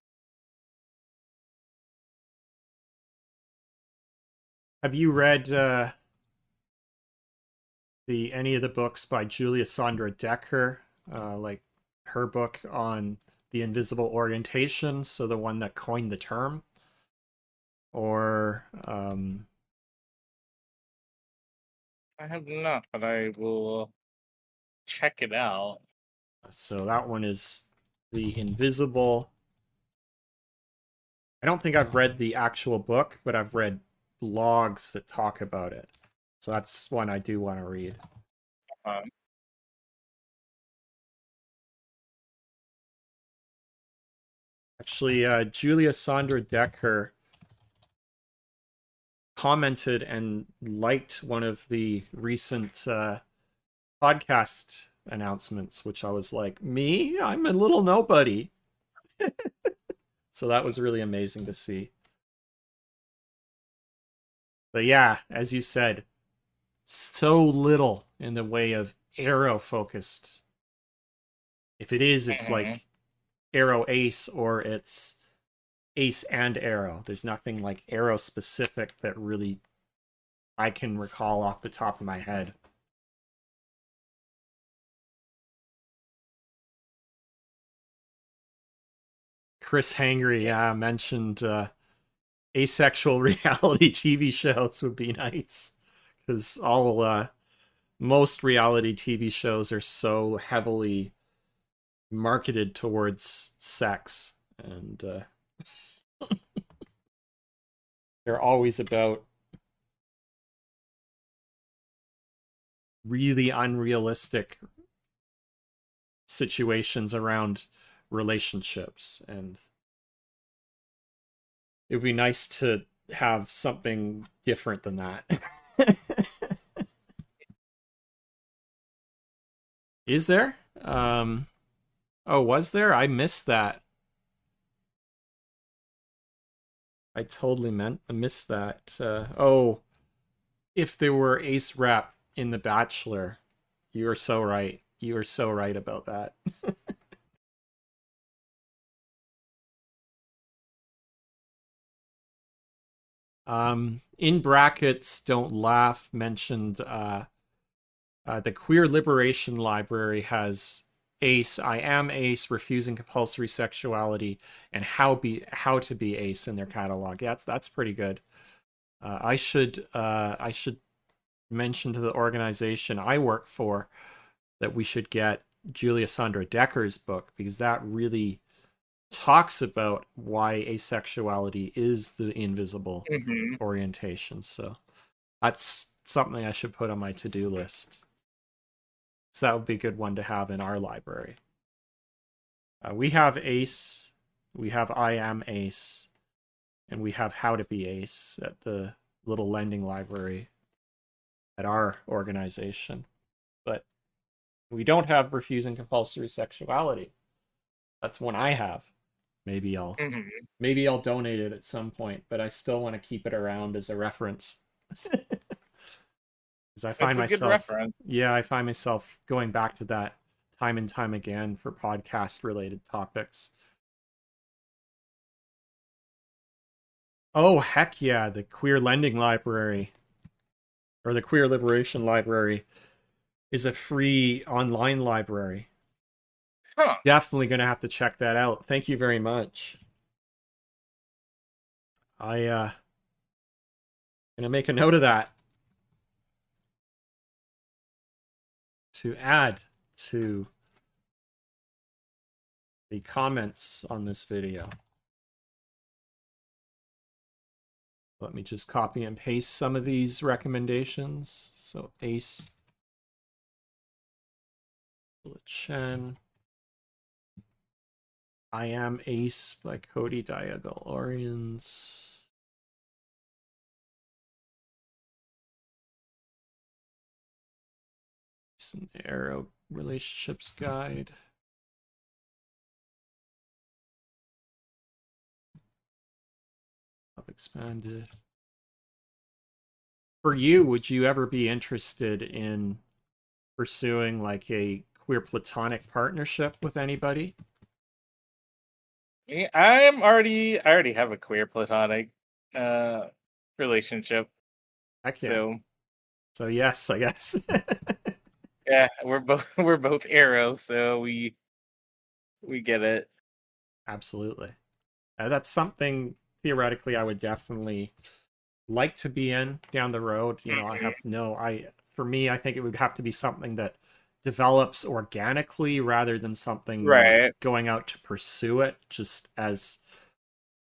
Have you read any of the books by Julia Sandra Decker, like her book on the invisible orientation, so the one that coined the term? Or I have not, but I will check it out. So that one is The Invisible. I don't think I've read the actual book, but I've read blogs that talk about it. So that's one I do want to read. Actually, Julia Sandra Decker commented and liked one of the recent podcast announcements, which I was like, me? I'm a little nobody. So that was really amazing to see. But yeah, as you said, so little in the way of arrow focused. If it is, it's Mhm. like arrow ace or it's ace and arrow. There's nothing like arrow specific that really I can recall off the top of my head. Chris Hangry, yeah, mentioned asexual reality TV shows would be nice because all most reality TV shows are so heavily marketed towards sex, and they're always about really unrealistic situations around relationships, and it would be nice to have something different than that. Is there? Oh, was there? I missed that. I totally missed that. Oh, if there were ace rep in The Bachelor, you are so right. You are so right about that. In brackets, don't laugh. Mentioned the Queer Liberation Library has ace, I am ace, refusing compulsory sexuality, and how to be ace in their catalog. Yeah, that's pretty good. I should mention to the organization I work for that we should get Julia Sandra Decker's book, because that really talks about why asexuality is the invisible Mhm. orientation. So that's something I should put on my to-do list. So that would be a good one to have in our library. We have ACE, we have I Am ACE, and we have How to Be ACE at the little lending library at our organization. But we don't have Refusing Compulsory Sexuality. That's one I have. Maybe I'll Mhm. maybe I'll donate it at some point, but I still want to keep it around as a reference. Because I find It's a good myself, reference. yeah, I find myself going back to that time and time again for podcast related topics. Oh, heck yeah, the Queer Lending Library or the Queer Liberation Library is a free online library. Huh. Definitely going to have to check that out. Thank you very much. I gonna make a note of that to add to the comments on this video. Let me just copy and paste some of these recommendations. So Ace, Chen, I Am Ace by Cody Diagal-Orians. It's an Arrow Relationships Guide. I've expanded. For you, would you ever be interested in pursuing like a queer platonic partnership with anybody? Yeah, I already have a queer platonic uh relationship. Heck yeah. So So yes, I guess. yeah, we're both we're both arrow, so we get it. Absolutely. That's something theoretically I would definitely like to be in down the road. You know, I Mhm. have no I for me I think it would have to be something that develops organically rather than something you're Right. going out to pursue it just as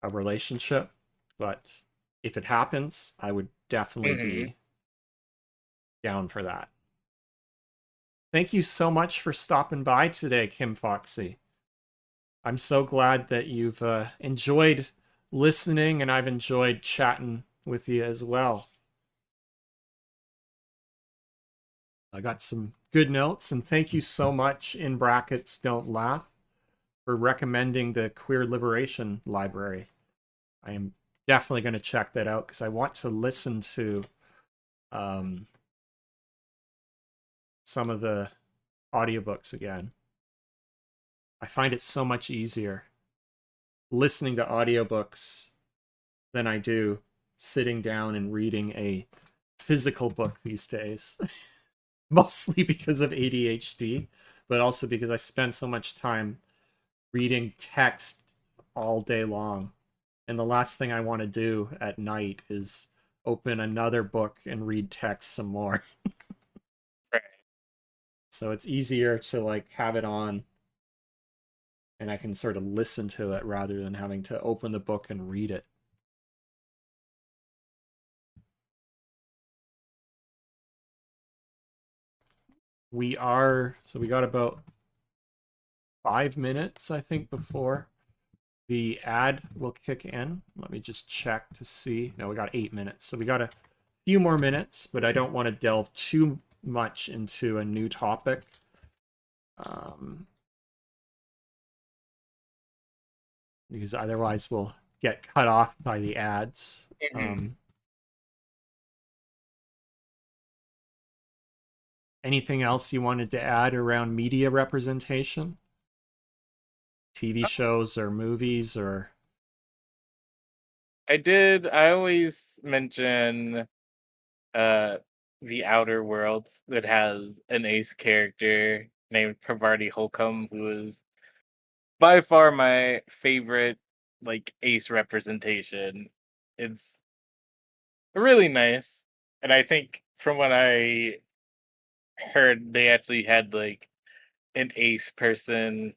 a relationship. But if it happens, I would definitely Mhm. be down for that. Thank you so much for stopping by today, Kim Foxy. I'm so glad that you've enjoyed listening and I've enjoyed chatting with you as well. I got some good notes, and thank you so much, in brackets, don't laugh, for recommending the Queer Liberation Library. I am definitely going to check that out because I want to listen to some of the audiobooks again. I find it so much easier listening to audiobooks than I do sitting down and reading a physical book these days. Mostly because of ADHD, but also because I spend so much time reading text all day long. And the last thing I want to do at night is open another book and read text some more. Right. So it's easier to like have it on and I can sort of listen to it rather than having to open the book and read it. We got about 5 minutes, I think, before the ad will kick in. Let me just check to see. No, we got 8 minutes. So we got a few more minutes, but I don't want to delve too much into a new topic. Because otherwise we'll get cut off by the ads. Anything else you wanted to add around media representation? TV shows or movies or... I always mention The Outer Worlds that has an ace character named Pravarti Holcomb, who is by far my favorite like ace representation. It's really nice. And I think from what I heard, they actually had like an ace person.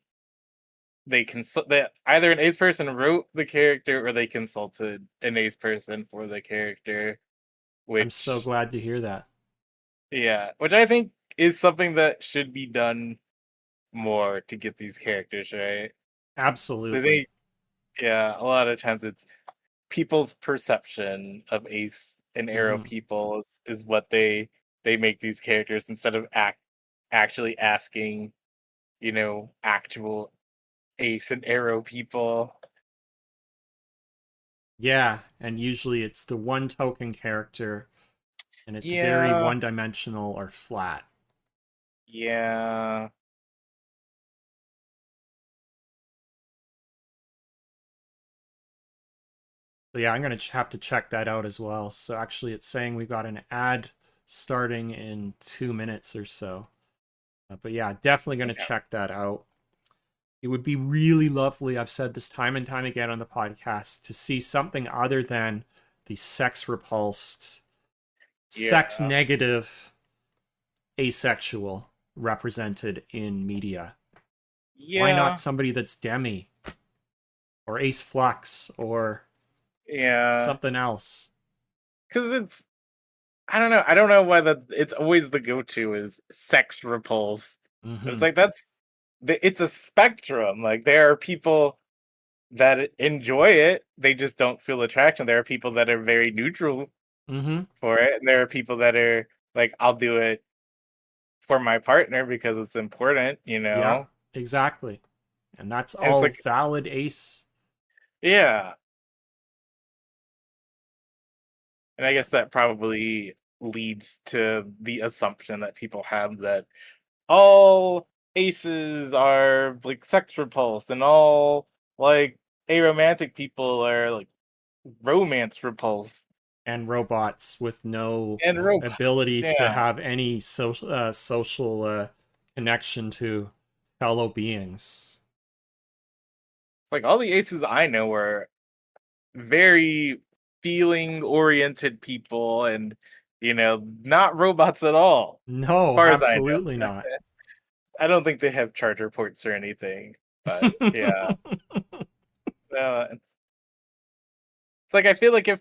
That either an ace person wrote the character or they consulted an ace person for the character, I'm so which glad to hear that. yeah, which I think is something that should be done more to get these characters right. I Absolutely. think yeah, a lot of times it's people's perception of ace and arrow Mm-hmm. people is what they make these characters instead of actually asking, actual ace and arrow people. Yeah, and usually it's the one token character and it's very Yeah, one-dimensional or flat. yeah. So yeah, I'm going to have to check that out as well. So actually it's saying we got an ad starting in 2 minutes or so. But yeah, definitely going to Okay. check that out. It would be really lovely, I've said this time and time again on the podcast, to see something other than the sex repulsed, sex Yeah. negative, asexual represented in media. Why not Yeah. somebody that's demi or ace flux or Yeah. something else? Cuz it's I don't know. I don't know why it's always the go-to is sex repulsed. But it's Mm-hmm. like it's a spectrum. Like there are people that enjoy it, they just don't feel attraction. There are people that are very neutral Mm-hmm. for it, and there are people that are like, I'll do it for my partner because it's important, Yeah, exactly. And that's And it's all like, valid ace. yeah. And I guess that probably leads to the assumption that people have that all aces are like sex repulsed and all like aromantic people are like romance repulsed And robots with no and robots. ability to Yeah. have any social connection to fellow beings. Like all the aces I know are very feeling oriented people and not robots at all as No, far as I absolutely know. not. I don't think they have charger ports or anything, but yeah. It's like I feel like if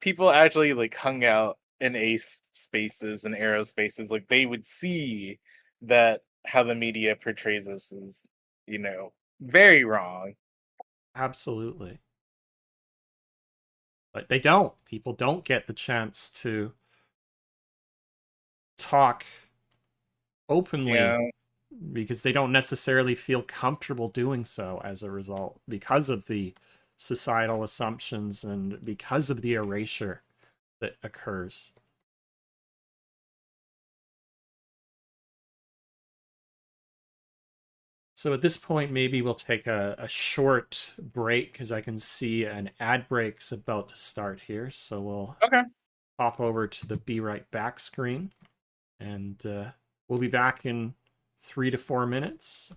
people actually like hung out in ace spaces and arrow spaces, like they would see that how the media portrays us is, very wrong. Absolutely. But they don't. People don't get the chance to talk openly Yeah. because they don't necessarily feel comfortable doing so as a result, because of the societal assumptions and because of the erasure that occurs. So at this point, maybe we'll take a short break because I can see an ad break's about to start here. So we'll Okay. pop over to the Be Right Back screen, and we'll be back in 3 to 4 minutes.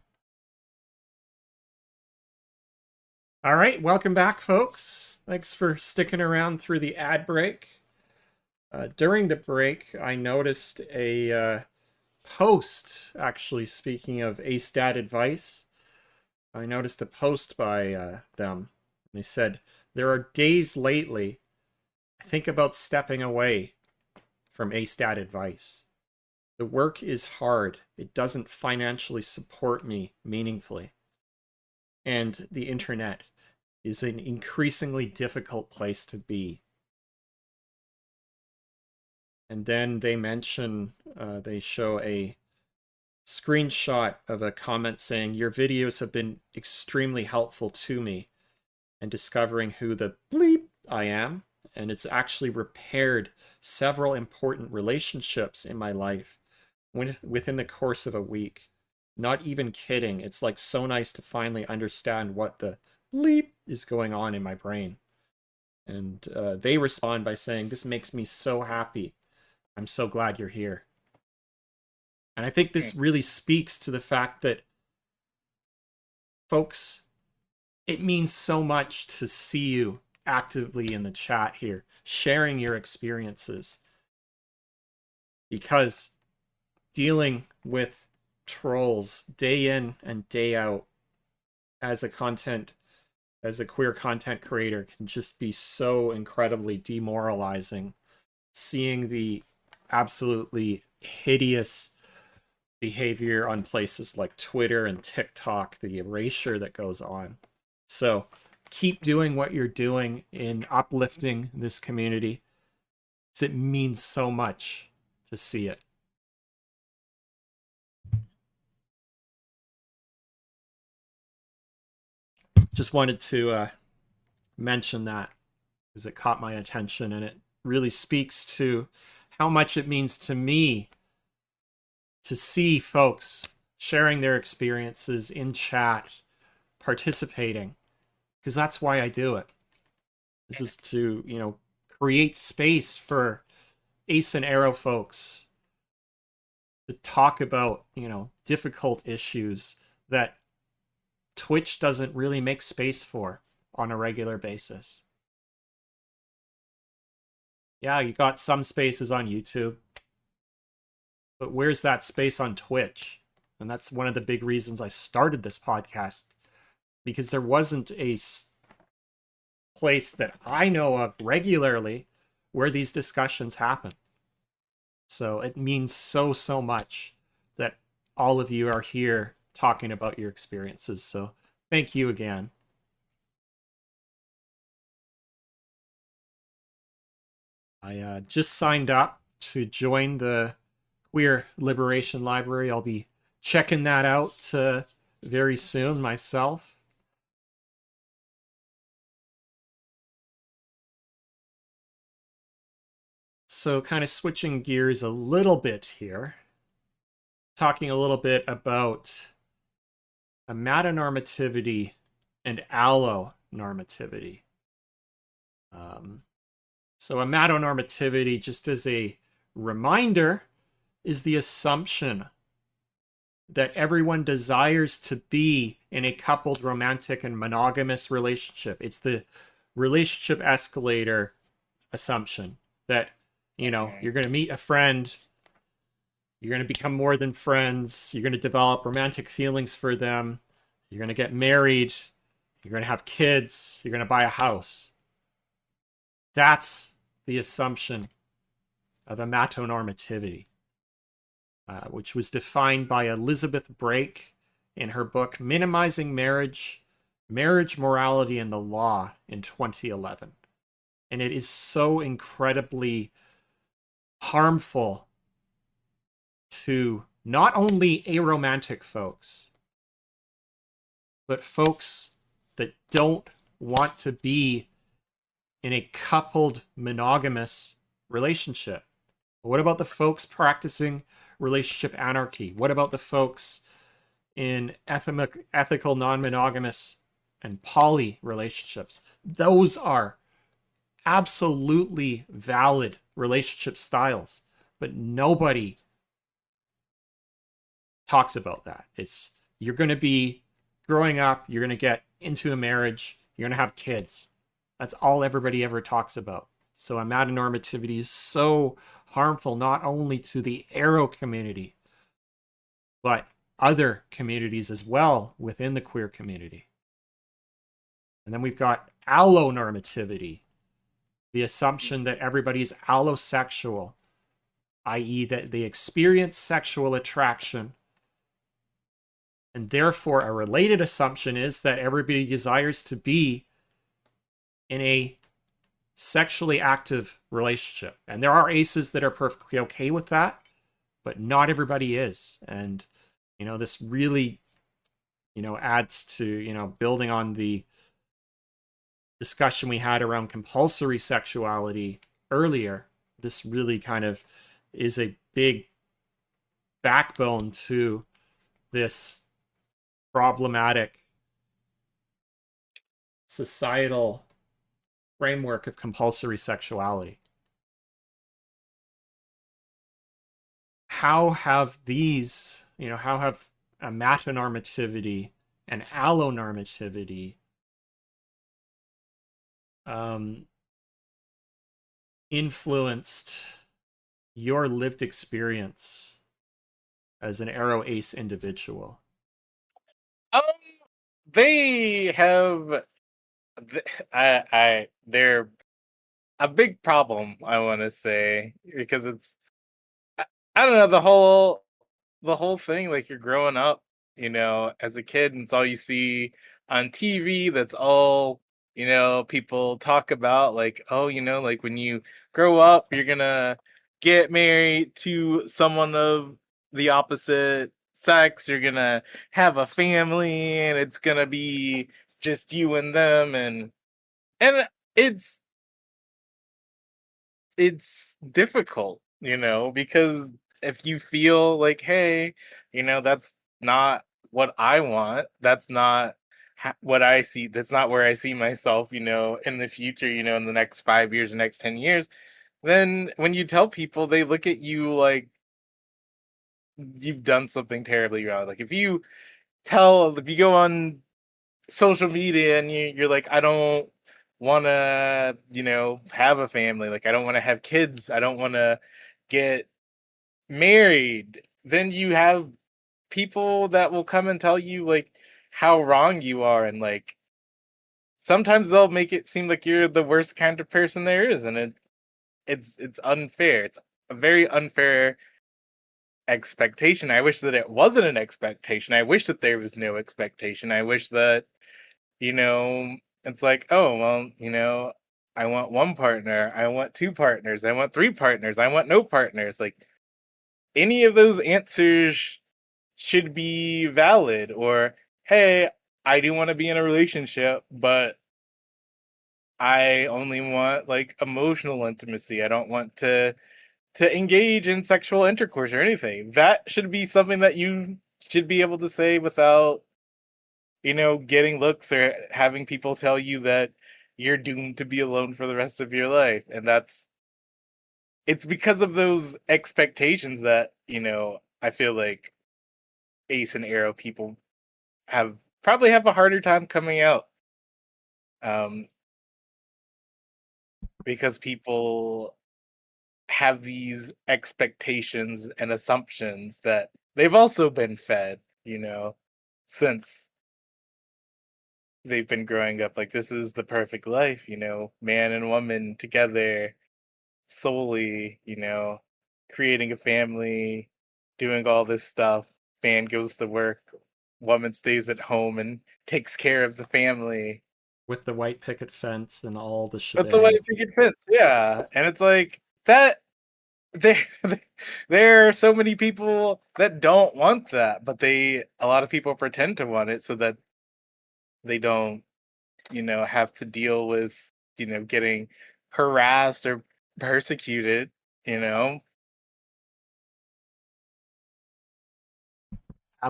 All right, welcome back, folks. Thanks for sticking around through the ad break. During the break, I noticed a post, actually, speaking of ASTAT advice. I noticed a post by them. They said, "There are days lately I think about stepping away from ASTAT advice. The work is hard. It doesn't financially support me meaningfully. And the internet is an increasingly difficult place to be." And then they mention, they show a screenshot of a comment saying, "Your videos have been extremely helpful to me in discovering who the bleep I am, and it's actually repaired several important relationships in my life within the course of a week. Not even kidding. It's like so nice to finally understand what the bleep is going on in my brain." And they respond by saying, "This makes me so happy. I'm so glad you're here." And I think this really speaks to the fact that, folks, it means so much to see you actively in the chat here, sharing your experiences. Because dealing with trolls day in and day out as a queer content creator can just be so incredibly demoralizing. Seeing the absolutely hideous behavior on places like Twitter and TikTok, the erasure that goes on. So keep doing what you're doing in uplifting this community, because it means so much to see it. Just wanted to mention that because it caught my attention, and it really speaks to how much it means to me to see folks sharing their experiences in chat, participating, because that's why I do it. This is to, create space for Ace and Arrow folks to talk about, difficult issues that Twitch doesn't really make space for on a regular basis. Yeah, you got some spaces on YouTube, but where's that space on Twitch? And that's one of the big reasons I started this podcast, because there wasn't a place that I know of regularly where these discussions happen. So it means so, so much that all of you are here talking about your experiences. So thank you again. I just signed up to join the Queer Liberation Library. I'll be checking that out very soon myself. So kind of switching gears a little bit here, talking a little bit about amatonormativity and allonormativity. So amatonormativity, just as a reminder, is the assumption that everyone desires to be in a coupled romantic and monogamous relationship. It's the relationship escalator assumption that, you're going to meet a friend, you're going to become more than friends, you're going to develop romantic feelings for them, you're going to get married, you're going to have kids, you're going to buy a house. That's the assumption of amatonormativity, which was defined by Elizabeth Brake in her book Minimizing Marriage, Marriage Morality and the Law in 2011. And it is so incredibly harmful to not only aromantic folks, but folks that don't want to be in a coupled monogamous relationship. What about the folks practicing relationship anarchy? What about the folks in ethical non-monogamous and poly relationships? Those are absolutely valid relationship styles, but nobody talks about that. It's you're going to be growing up, you're going to get into a marriage, you're going to have kids. That's all everybody ever talks about. So amatonormativity is so harmful not only to the aro community, but other communities as well within the queer community. And then we've got allonormativity, the assumption that everybody's allosexual, i.e., that they experience sexual attraction. And therefore, a related assumption is that everybody desires to be in a sexually active relationship. And there are aces that are perfectly okay with that, but not everybody is. And, this really, adds to, building on the discussion we had around compulsory sexuality earlier. This really kind of is a big backbone to this problematic societal framework of compulsory sexuality. How have these, how have amatonormativity and allonormativity influenced your lived experience as an aro ace individual? Um, they have, they're a big problem. I want to say because I, I don't know the whole thing. Like you're growing up, as a kid, and it's all you see on TV. That's all people talk about. Like, oh, like when you grow up, you're gonna get married to someone of the opposite sex. You're gonna have a family, and it's gonna be just you and them, and it's it's difficult, because if you feel like, hey, that's not what I want, that's not what I see, that's not where I see myself, in the future, in the next 5 years, the next 10 years, then when you tell people, they look at you like you've done something terribly wrong. Like if you go on social media and you're like, I don't want to, have a family. Like, I don't want to have kids. I don't want to get married. Then you have people that will come and tell you like how wrong you are. And like, sometimes they'll make it seem like you're the worst kind of person there is. And it's unfair. It's a very unfair expectation. I wish that it wasn't an expectation. I wish that there was no expectation. I wish that it's like, oh, well, I want one partner, I want two partners, I want three partners, I want no partners. Like, any of those answers should be valid. Or, hey, I do want to be in a relationship, but I only want like emotional intimacy. I don't want to engage in sexual intercourse or anything. That should be something that you should be able to say without getting looks or having people tell you that you're doomed to be alone for the rest of your life. And it's because of those expectations that, I feel like ace and arrow people probably have a harder time coming out. Um, because people have these expectations and assumptions that they've also been fed, since they've been growing up. Like, this is the perfect life, man and woman together solely, creating a family, doing all this stuff. Man goes to work, woman stays at home and takes care of the family. with the white picket fence and all the But the white shebang. picket fence, yeah, and it's like that. There, there are so many people that don't want that, but a lot of people pretend to want it so that they don't, have to deal with, getting harassed or persecuted, you know,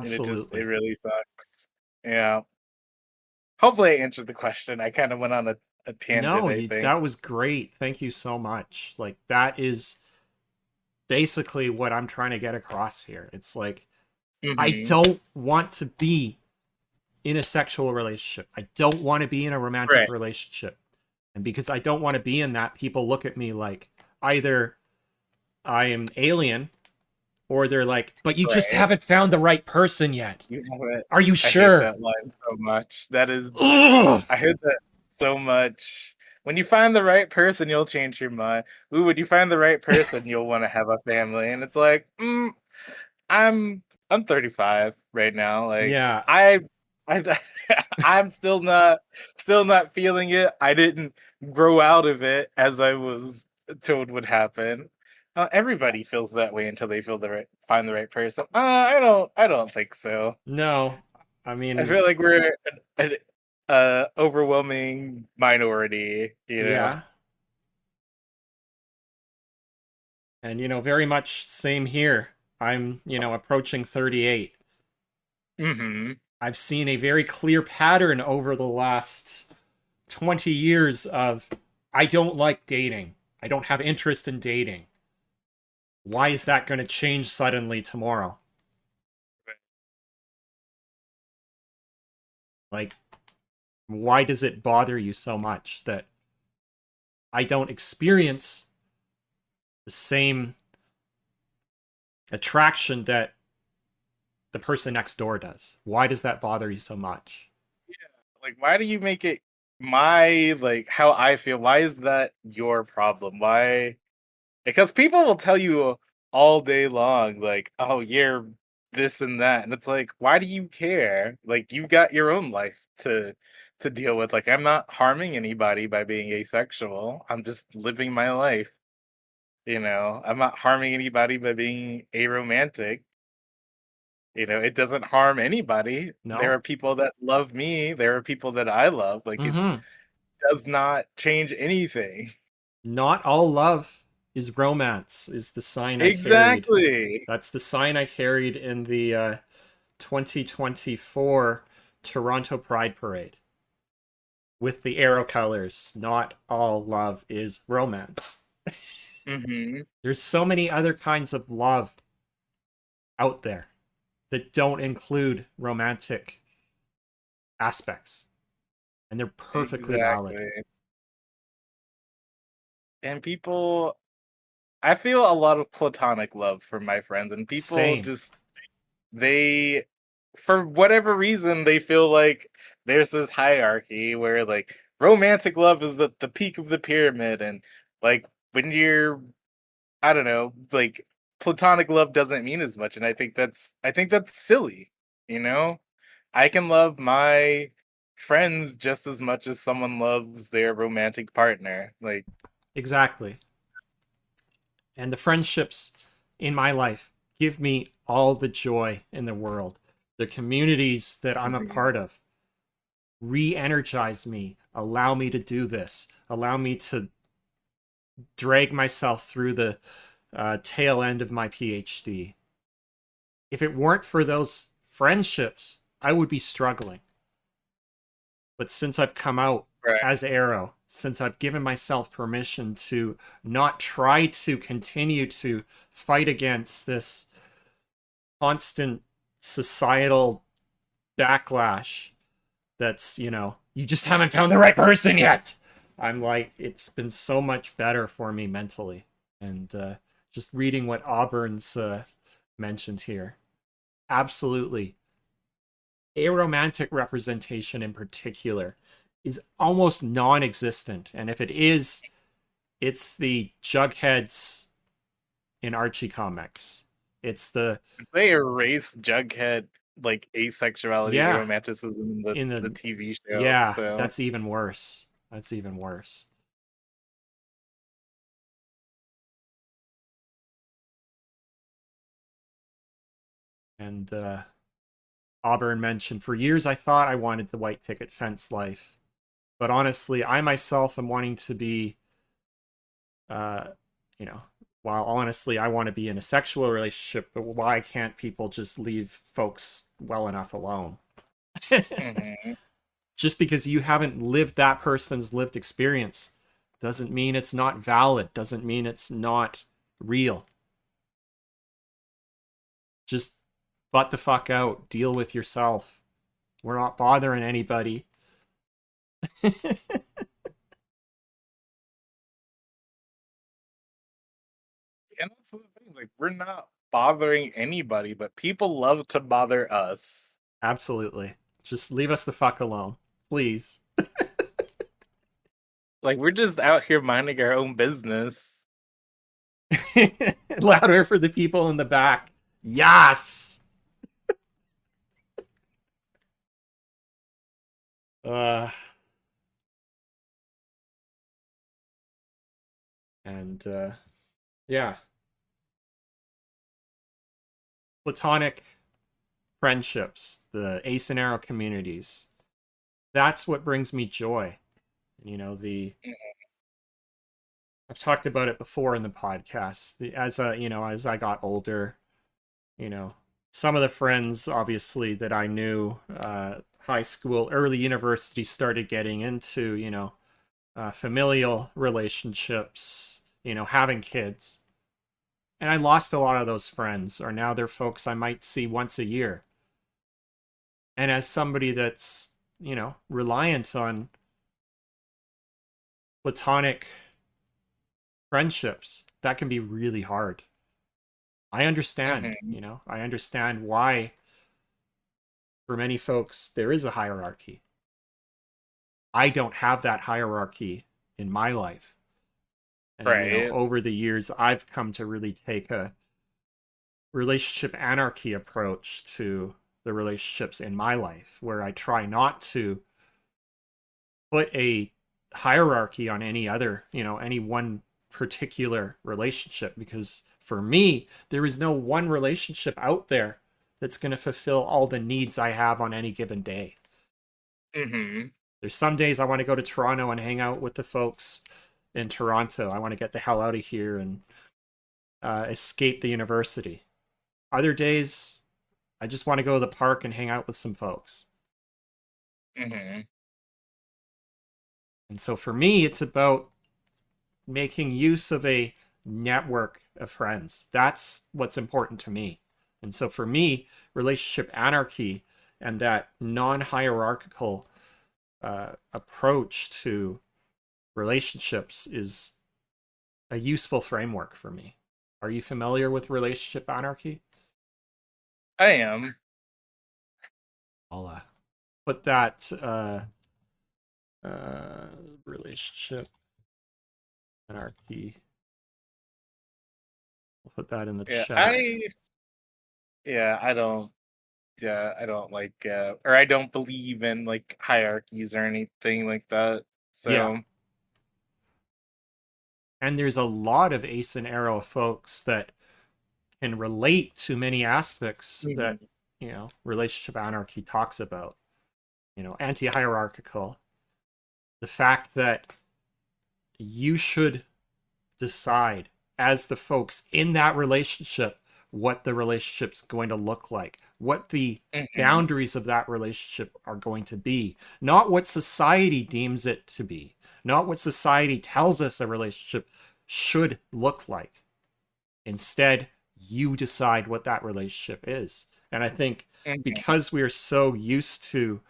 and it Absolutely. really sucks. Yeah. Hopefully I answered the question. I kind of went on a tangent, No, I you, think. that was great. Thank you so much. Like, that is basically what I'm trying to get across here. It's like, I Hmm. don't want to be in a sexual relationship. I don't want to be in a romantic Right. relationship. And because I don't want to be in that, people look at me like either I am alien or they're like, but you just Right. haven't found the right person yet. You have it. Are you I hate sure? that line so much. That is Ugh! I heard that so much. When you find the right person, you'll change your mind. Ooh, when you find the right person, you'll want to have a family. And it's like, I'm I'm 35 right now. Like Yeah, I I'm still not feeling it. I didn't grow out of it as I was told would happen. Everybody feels that way until they find the right person. I don't think so. no. I I mean, feel like we're an overwhelming minority, you know. yeah. And, very much same here. I'm, approaching 38. Hmm. I've seen a very clear pattern over the last 20 years of I don't like dating. I don't have interest in dating. Why is that going to change suddenly tomorrow? Like, why does it bother you so much that I don't experience the same attraction that the person next door does? Why does that bother you so much? Like, why do you make it my like how I feel? Why is that your problem? Why? Because people will tell you all day long, like, "Oh, you're this and that," and it's like, why do you care? Like, you've got your own life to deal with. Like, I'm not harming anybody by being asexual. I'm just living my life. I'm not harming anybody by being aromantic. It doesn't harm anybody. There No? are people that love me. There are people that I love. Like, it Mm-hmm. does not change anything. Not all love is romance, is the sign I carried. Exactly. That's the sign I carried in the 2024 Toronto Pride Parade with the arrow colors. Not all love is romance. Hmm. There's so many other kinds of love out there that don't include romantic aspects, and they're perfectly valid. Exactly. And I feel a lot of platonic love from my friends, and people Same. just, they, for whatever reason, they feel like there's this hierarchy where, like, romantic love is the peak of the pyramid, and, like, when you're, I don't know, like, platonic love doesn't mean as much, and I think that's silly, you know? I can love my friends just as much as someone loves their romantic partner. Like, Exactly. And the friendships in my life give me all the joy in the world. The communities that I'm a mhm, part of re energize me, allow me to do this, allow me to drag myself through the tail end of my PhD. If it weren't for those friendships, I would be struggling. But since I've come out right. as Arrow, since I've given myself permission to not try to continue to fight against this constant societal backlash that's, you just haven't found the right person yet. I'm like, it's been so much better for me mentally. And just reading what Auburn's mentioned here. Absolutely. Aromantic representation in particular is almost non existent. And if it is, it's the Jugheads in Archie comics. It's the They erase Jughead. like asexuality, Yeah, aromanticism in in the the TV show. yeah, So that's even worse. That's even worse. And Auburn mentioned, for years I thought I wanted the white picket fence life, but honestly, I myself am wanting to be, uh, you know, while honestly I want to be in a sexual relationship, but why can't people just leave folks well enough alone? mhm. Just because you haven't lived that person's lived experience doesn't mean it's not valid, doesn't mean it's not real. Just butt the fuck out, deal with yourself. We're not bothering anybody. And that's the thing, like we're not bothering anybody, but people love to bother us. Absolutely. Just leave us the fuck alone, please. Like we're just out here minding our own business. Louder for the people in the back. Yes. Uh, and yeah, platonic friendships, the ace and arrow communities. That's what brings me joy. You know, the I've talked about it before in the podcast. As as I got older, you know, some of the friends obviously that I knew, high school, early university, started getting into, familial relationships, having kids. And I lost a lot of those friends, or now they're folks I might see once a year. And as somebody that's, reliant on platonic friendships, that can be really hard. I understand, Hmm. I understand why for many folks there is a hierarchy. I don't have that hierarchy in my life. And, Right. over the years, I've come to really take a relationship anarchy approach to the relationships in my life, where I try not to put a hierarchy on any other, any one particular relationship, because for me, there is no one relationship out there that's going to fulfill all the needs I have on any given day. Hmm. There's some days I want to go to Toronto and hang out with the folks in Toronto. I want to get the hell out of here and escape the university. Other days, I just want to go to the park and hang out with some folks. Hmm. And so for me, it's about making use of a network of friends. That's what's important to me. And so for me, relationship anarchy and that non hierarchical approach to relationships is a useful framework for me. Are you familiar with relationship anarchy? I am. I'll put that uh, relationship anarchy. I'll put that in the Yeah. chat. Yeah, I don't. Yeah, I don't like, or I don't believe in like hierarchies or anything like that. Yeah. So. And there's a lot of ace and arrow folks that can relate to many aspects that, Mhm. relationship anarchy talks about. Anti hierarchical. The fact that you should decide as the folks in that relationship what the relationship's going to look like, what the Mhm. boundaries of that relationship are going to be, not what society deems it to be, not what society tells us a relationship should look like. Instead, you decide what that relationship is. And I think Mhm. because we're so used to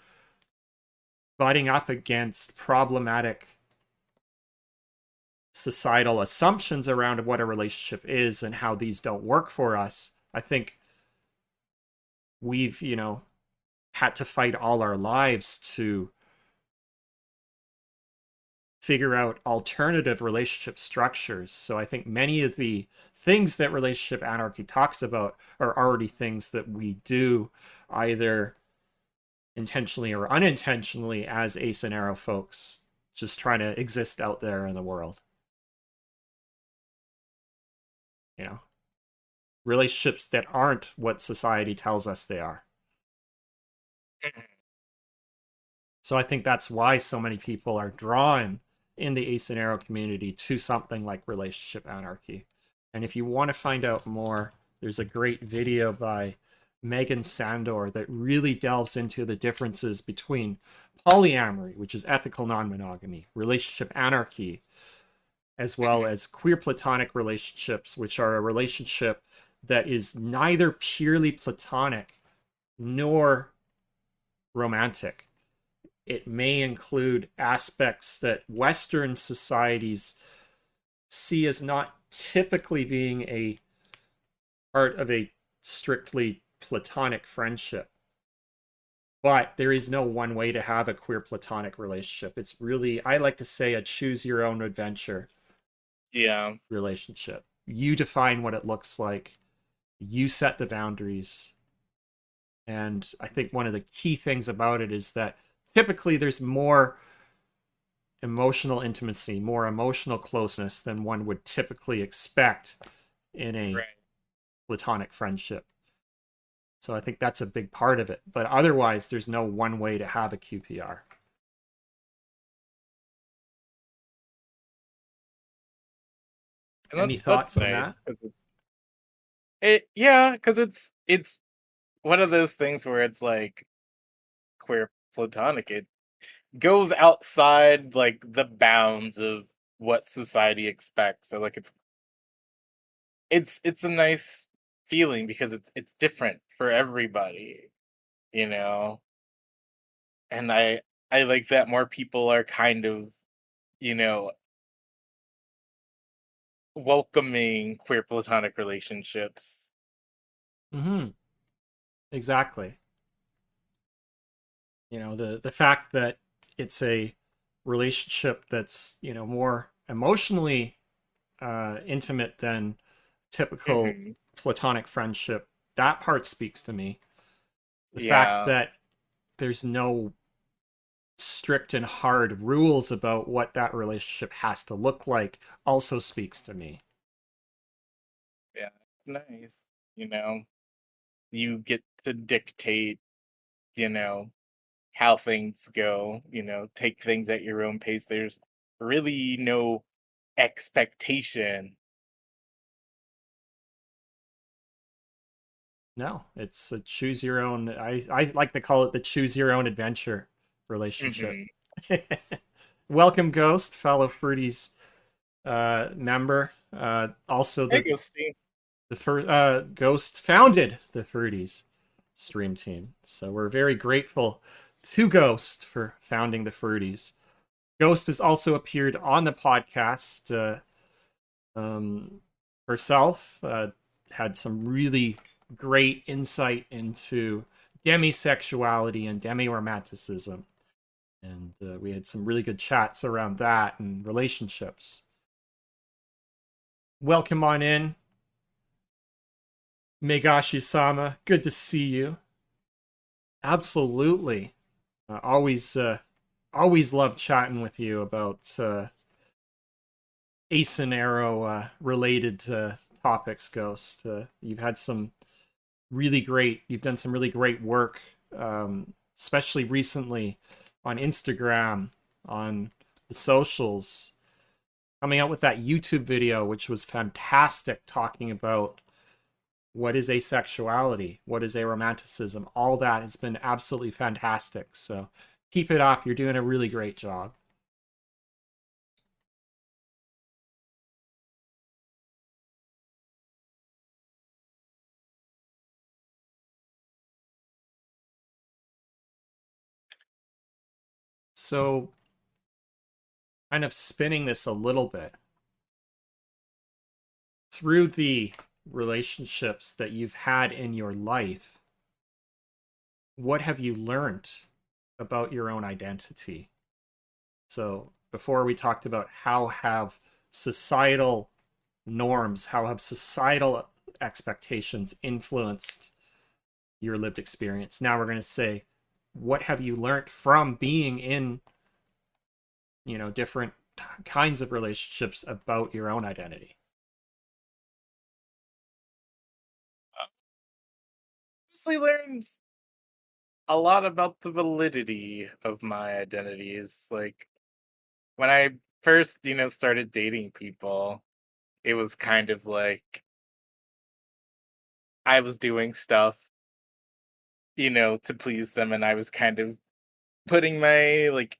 butting up against problematic societal assumptions around what a relationship is and how these don't work for us, I think we've, had to fight all our lives to figure out alternative relationship structures. So I think many of the things that relationship anarchy talks about are already things that we do either intentionally or unintentionally as ace and arrow folks, just trying to exist out there in the world. You know, relationships that aren't what society tells us they are. So I think that's why so many people are drawn in the ace and arrow community to something like relationship anarchy. And if you want to find out more, there's a great video by Megan Sandor that really delves into the differences between polyamory, which is ethical non-monogamy, relationship anarchy, as well as queer platonic relationships, which are a relationship that is neither purely platonic nor romantic. It may include aspects that Western societies see as not typically being a part of a strictly platonic friendship. But there is no one way to have a queer platonic relationship. It's really, I like to say, a choose your own adventure relationship. You define what it looks like, you set the boundaries. And I think one of the key things about it is that typically there's more emotional intimacy, more emotional closeness than one would typically expect in a platonic friendship. So I think that's a big part of it. But otherwise, there's no one way to have a QPR. And Any thoughts on that? Because it's one of those things where it's like queer platonic. It goes outside like the bounds of what society expects. So like it's a nice feeling because it's different for everybody, you know. And I like that more people are kind of, you know, welcoming queer platonic relationships. Mm-hmm. Exactly. You know, the fact that it's a relationship that's, you know, more emotionally intimate than typical Mhm. platonic friendship, that part speaks to me. The fact Yeah, that there's no strict and hard rules about what that relationship has to look like also speaks to me. yeah, it's nice. You know, you get to dictate, you know, how things go, you know, take things at your own pace. There's really no expectation. No, it's a choose your own. I like to call it the choose your own adventure relationship. Mhm. Welcome, Ghost, fellow Fruities member. Also, Hey, Ghosty. Ghost founded the Fruities stream team, so we're very grateful to Ghost for founding the Fruities. Ghost has also appeared on the podcast herself. Had some really great insight into demisexuality and demi-romanticism. And we had some really good chats around that and relationships. Welcome on in, Megashi-sama. Good to see you. Absolutely. Always love chatting with you about Ace and Arrow related topics, Ghost. You've had some you've done some really great work, especially recently on Instagram, on the socials, coming out with that YouTube video, which was fantastic, talking about what is asexuality, what is aromanticism. All that has been absolutely fantastic. So keep it up. You're doing a really great job. So, kind of spinning this a little bit through the relationships that you've had in your life, what have you learned about your own identity? So, before we talked about how have societal norms, how have societal expectations influenced your lived experience. Now we're going to say, what have you learned from being in, different kinds of relationships about your own identity? Honestly, learned a lot about the validity of my identities. Like when I first, started dating people, it was kind of like I was doing stuff, to please them, and I was kind of putting my like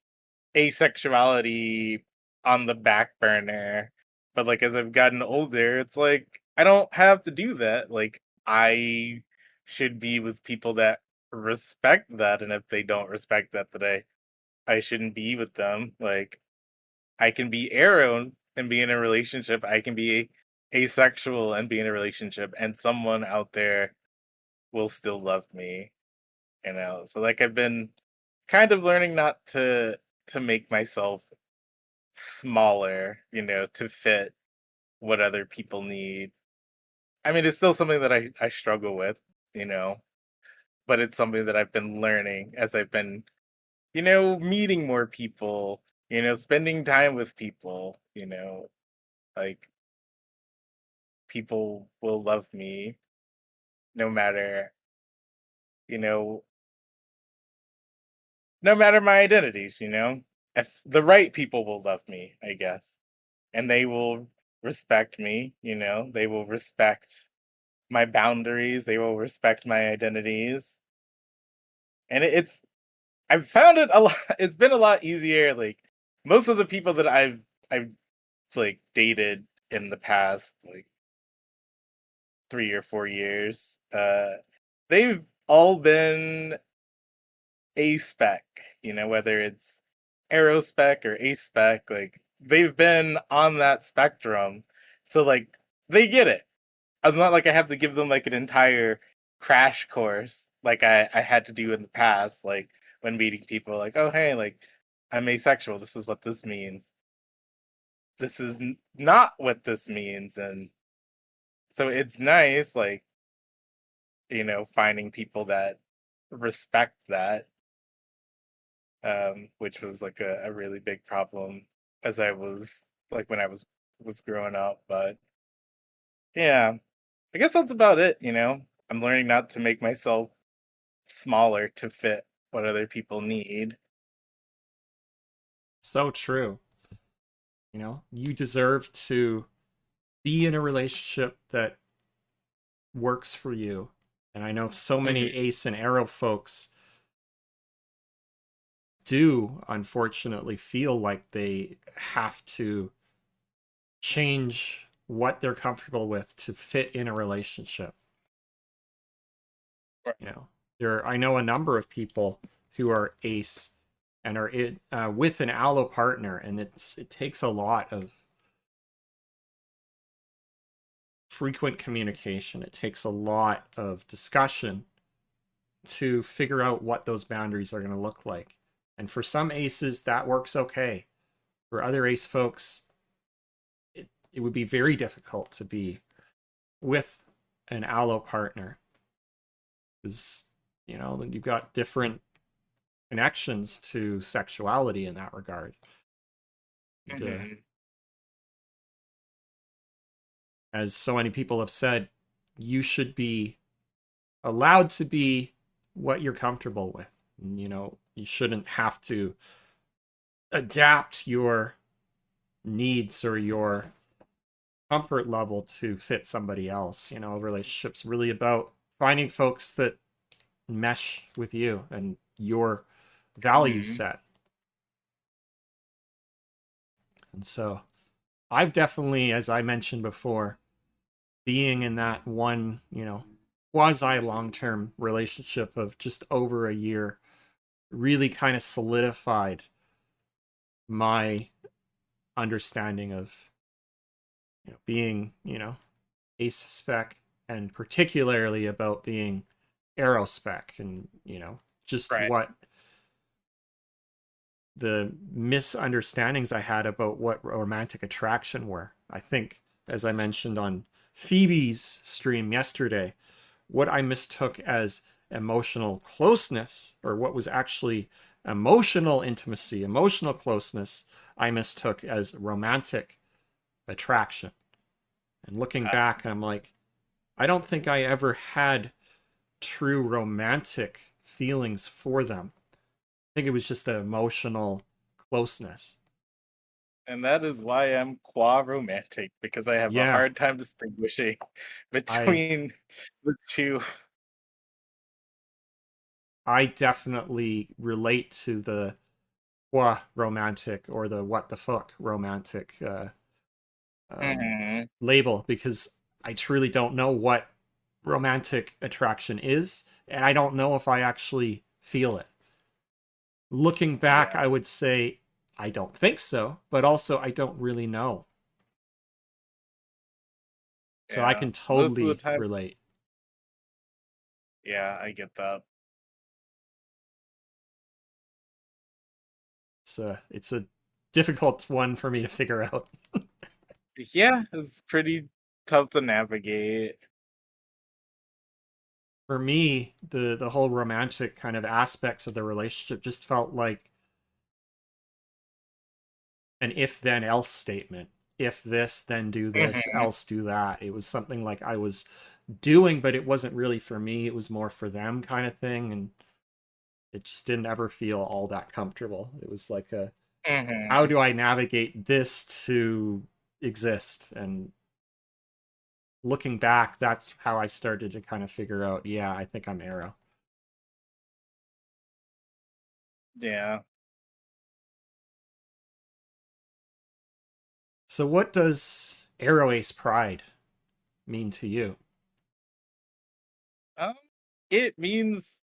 asexuality on the back burner. But like as I've gotten older, it's like I don't have to do that. Like I should be with people that respect that, and if they don't respect that, I shouldn't be with them. Like I can be arrow and be in a relationship. I can be asexual and be in a relationship, and someone out there will still love me. So like I've been kind of learning not to make myself smaller, to fit what other people need. I mean, it's still something that I struggle with, you know, but it's something that I've been learning as I've been, meeting more people, spending time with people, like people will love me no matter, you know, no matter my identities, If the right people will love me, I guess. And they will respect me, they will respect my boundaries, they will respect my identities. And I've found it a lot it's been a lot easier. Like most of the people that I've like dated in the past like 3 or 4 years, they've all been A spec, whether it's aerospec or A spec, like they've been on that spectrum. So like they get it. It's not like I have to give them like an entire crash course like I had to do in the past, like when meeting people like, oh hey, like I'm asexual, this is what this means. This is not what this means. And so it's nice, like, finding people that respect that, which was like a really big problem as I was like when I was growing up. But yeah, I guess that's about it. I'm learning not to make myself smaller to fit what other people need. So true. You deserve to be in a relationship that works for you. And I know so many Mhm. ace and arrow folks do unfortunately feel like they have to change what they're comfortable with to fit in a relationship. Right. I know a number of people who are ace and are with an allo partner, and it takes a lot of frequent communication. It takes a lot of discussion to figure out what those boundaries are going to look like. And for some aces, that works okay. For other ace folks, it would be very difficult to be with an allo partner because, you've got different connections to sexuality in that regard. And, Mhm. as so many people have said, you should be allowed to be what you're comfortable with. And, you shouldn't have to adapt your needs or your comfort level to fit somebody else. A relationship's really about finding folks that mesh with you and your value Mhm. set. And so I've definitely, as I mentioned before, being in that one, quasi long term relationship of just over a year really kind of solidified my understanding of being, ace spec, and particularly about being aerospec, and just Right. the misunderstandings I had about what romantic attraction were. I think, as I mentioned on Phoebe's stream yesterday, what I mistook as emotional closeness, or what was actually emotional intimacy, emotional closeness, I mistook as romantic attraction. And looking Uh, back, I'm like, I don't think I ever had true romantic feelings for them. I think it was just an emotional closeness. and that is why I'm qua romantic, because I have a Yeah, hard time distinguishing I between the two. I definitely relate to the what romantic or the what the fuck romantic um, Hmm. label, because I truly don't know what romantic attraction is, and I don't know if I actually feel it. Looking back, Yeah, I would say I don't think so, but also I don't really know. So I yeah. can Most of the totally time, relate. yeah, I get that. It's a difficult one for me to figure out. Yeah, it's pretty tough to navigate. For me, the whole romantic kind of aspects of the relationship just felt like an if then else statement. If this, then do this, Hmm. else do that. It was something like I was doing, but it wasn't really for me. It was more for them kind of thing. And it just didn't ever feel all that comfortable. It was like a, how Hmm. do I navigate this to exist? And looking back, that's how I started to kind of figure out, yeah, I think I'm Arrow. Yeah. So what does Arrow Ace Pride mean to you? Um, it means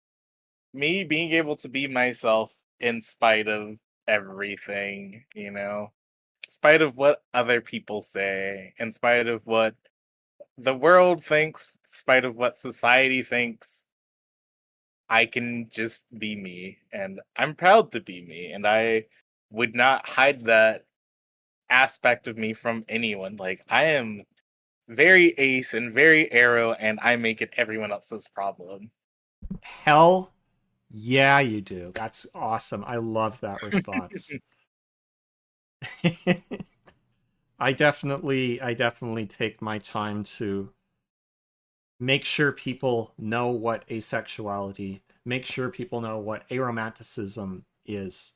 me being able to be myself in spite of everything, in spite of what other people say, in spite of what the world thinks, in spite of what society thinks. I can just be me, and I'm proud to be me, and I would not hide that aspect of me from anyone. Like, I am very ace and very arrow, and I make it everyone else's problem. Hell yeah, you do. That's awesome. I love that response. I definitely take my time to make sure people know what asexuality, make sure people know what aromanticism is.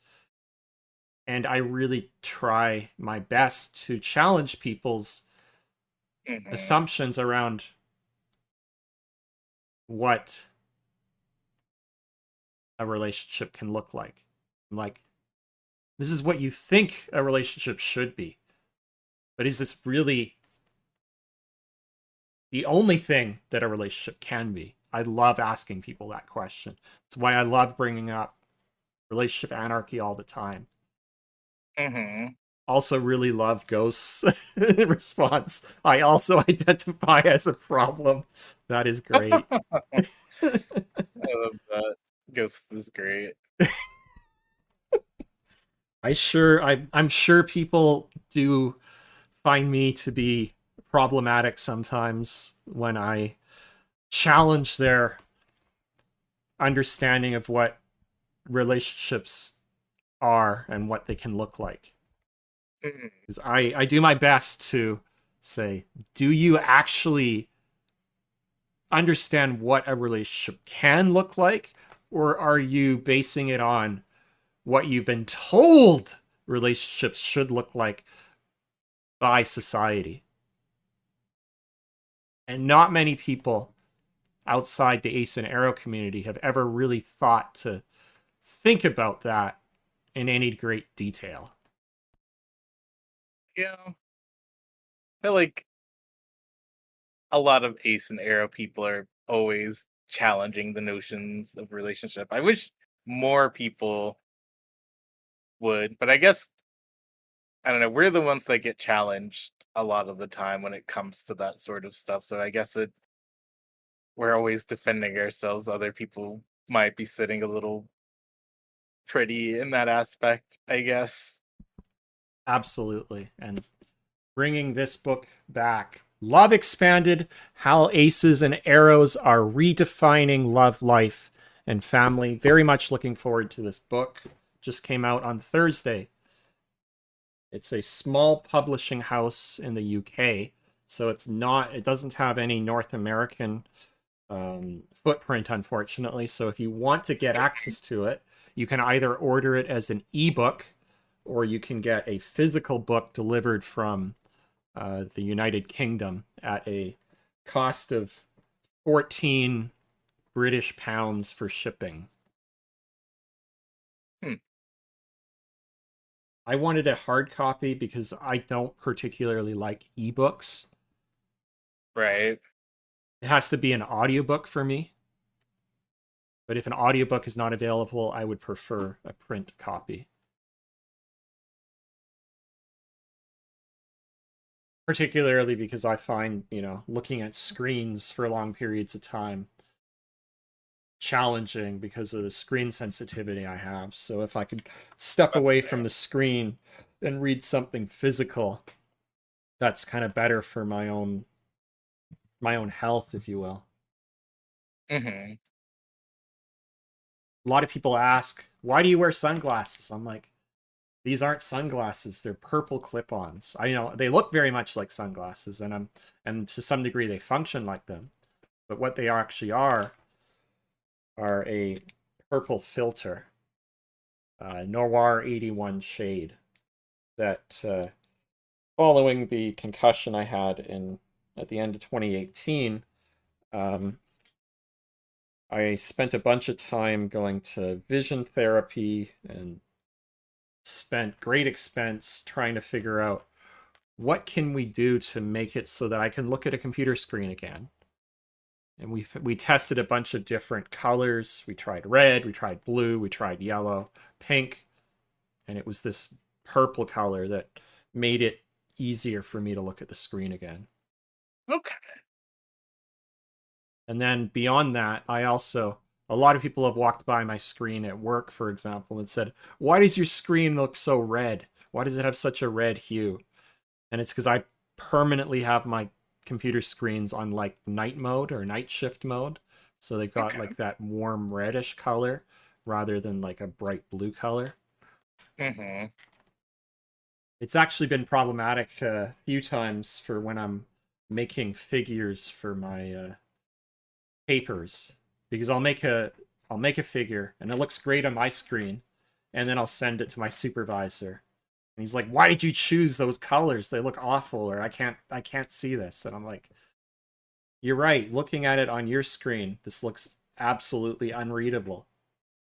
And I really try my best to challenge people's Hmm. assumptions around what a relationship can look like. Like, this is what you think a relationship should be. But is this really the only thing that a relationship can be? I love asking people that question. It's why I love bringing up relationship anarchy all the time. Hmm. Also, really love Ghost's response. I also identify as a problem. That is great. I love that. Ghost is great. I'm sure people do find me to be problematic sometimes when I challenge their understanding of what relationships are and what they can look like. Mhm. Because I do my best to say, do you actually understand what a relationship can look like? Or are you basing it on what you've been told relationships should look like by society? And not many people outside the Ace and Arrow community have ever really thought to think about that in any great detail. Yeah, I feel like a lot of ace and arrow people are always challenging the notions of relationship. I wish more people would, but I guess I don't know. We're the ones that get challenged a lot of the time when it comes to that sort of stuff. So I guess we're always defending ourselves. Other people might be sitting a little pretty in that aspect, I guess. Absolutely. And bringing this book back. Love Expanded: How Aces and Arrows Are Redefining Love, Life, and Family. Very much looking forward to this book. Just came out on Thursday. It's a small publishing house in the UK, so it doesn't have any North American footprint, unfortunately. So if you want to get access to it, you can either order it as an ebook, or you can get a physical book delivered from the United Kingdom at a cost of 14 British pounds for shipping. I wanted a hard copy because I don't particularly like ebooks. Right. It has to be an audiobook for me. But if an audiobook is not available, I would prefer a print copy. Particularly because I find, looking at screens for long periods of time challenging because of the screen sensitivity I have. So if I could step away from the screen and read something physical, that's kind of better for my own health, if you will. Mm-hmm. A lot of people ask, why do you wear sunglasses? I'm like, these aren't sunglasses, they're purple clip-ons. They look very much like sunglasses, and to some degree they function like them. But what they actually are a purple filter, Noir 81 shade, that following the concussion I had at the end of 2018, I spent a bunch of time going to vision therapy and spent great expense trying to figure out what can we do to make it so that I can look at a computer screen again. And we tested a bunch of different colors. We tried red, we tried blue, we tried yellow, pink, and it was this purple color that made it easier for me to look at the screen again. Okay. And then beyond that, a lot of people have walked by my screen at work, for example, and said, "Why does your screen look so red? Why does it have such a red hue?" And it's because I permanently have my computer screens on like night mode or night shift mode. So they've got like that warm reddish color rather than like a bright blue color. Mm-hmm. It's actually been problematic a few times for when I'm making figures for my papers, because I'll make a figure and it looks great on my screen, and then I'll send it to my supervisor. And he's like, "Why did you choose those colors? They look awful," or I can't see this." And I'm like, "You're right. Looking at it on your screen, this looks absolutely unreadable.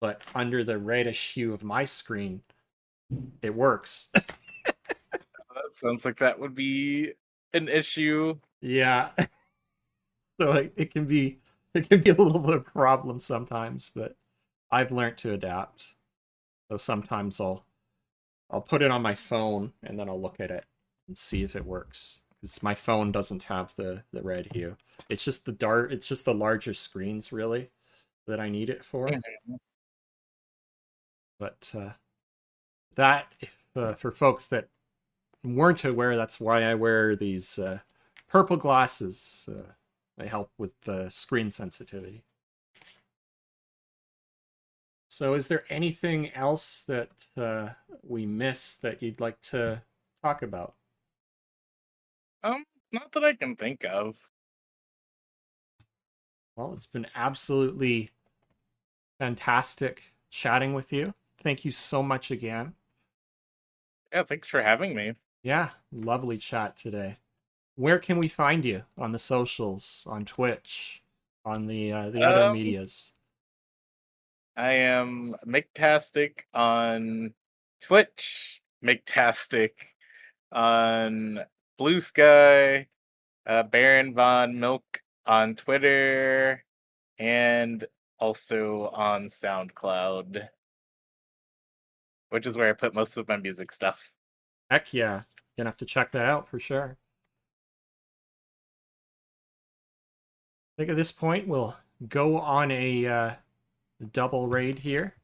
But under the reddish hue of my screen, it works." That sounds like that would be an issue. Yeah. So it can be a little bit of a problem sometimes, but I've learned to adapt. So sometimes I'll put it on my phone and then I'll look at it and see if it works. Because my phone doesn't have the red hue. It's just the larger screens really that I need it for. Mm-hmm. But if for folks that weren't aware, that's why I wear these purple glasses. They help with screen sensitivity. So is there anything else that we missed that you'd like to talk about? Not that I can think of. Well, it's been absolutely fantastic chatting with you. Thank you so much again. Yeah, thanks for having me. Yeah, lovely chat today. Where can we find you on the socials, on Twitch, on the other medias? I am Miktastic on Twitch, Miktastic on Blue Sky, Baron Von Milk on Twitter, and also on SoundCloud, which is where I put most of my music stuff. Heck yeah, gonna have to check that out for sure. I think at this point we'll go on a double raid here.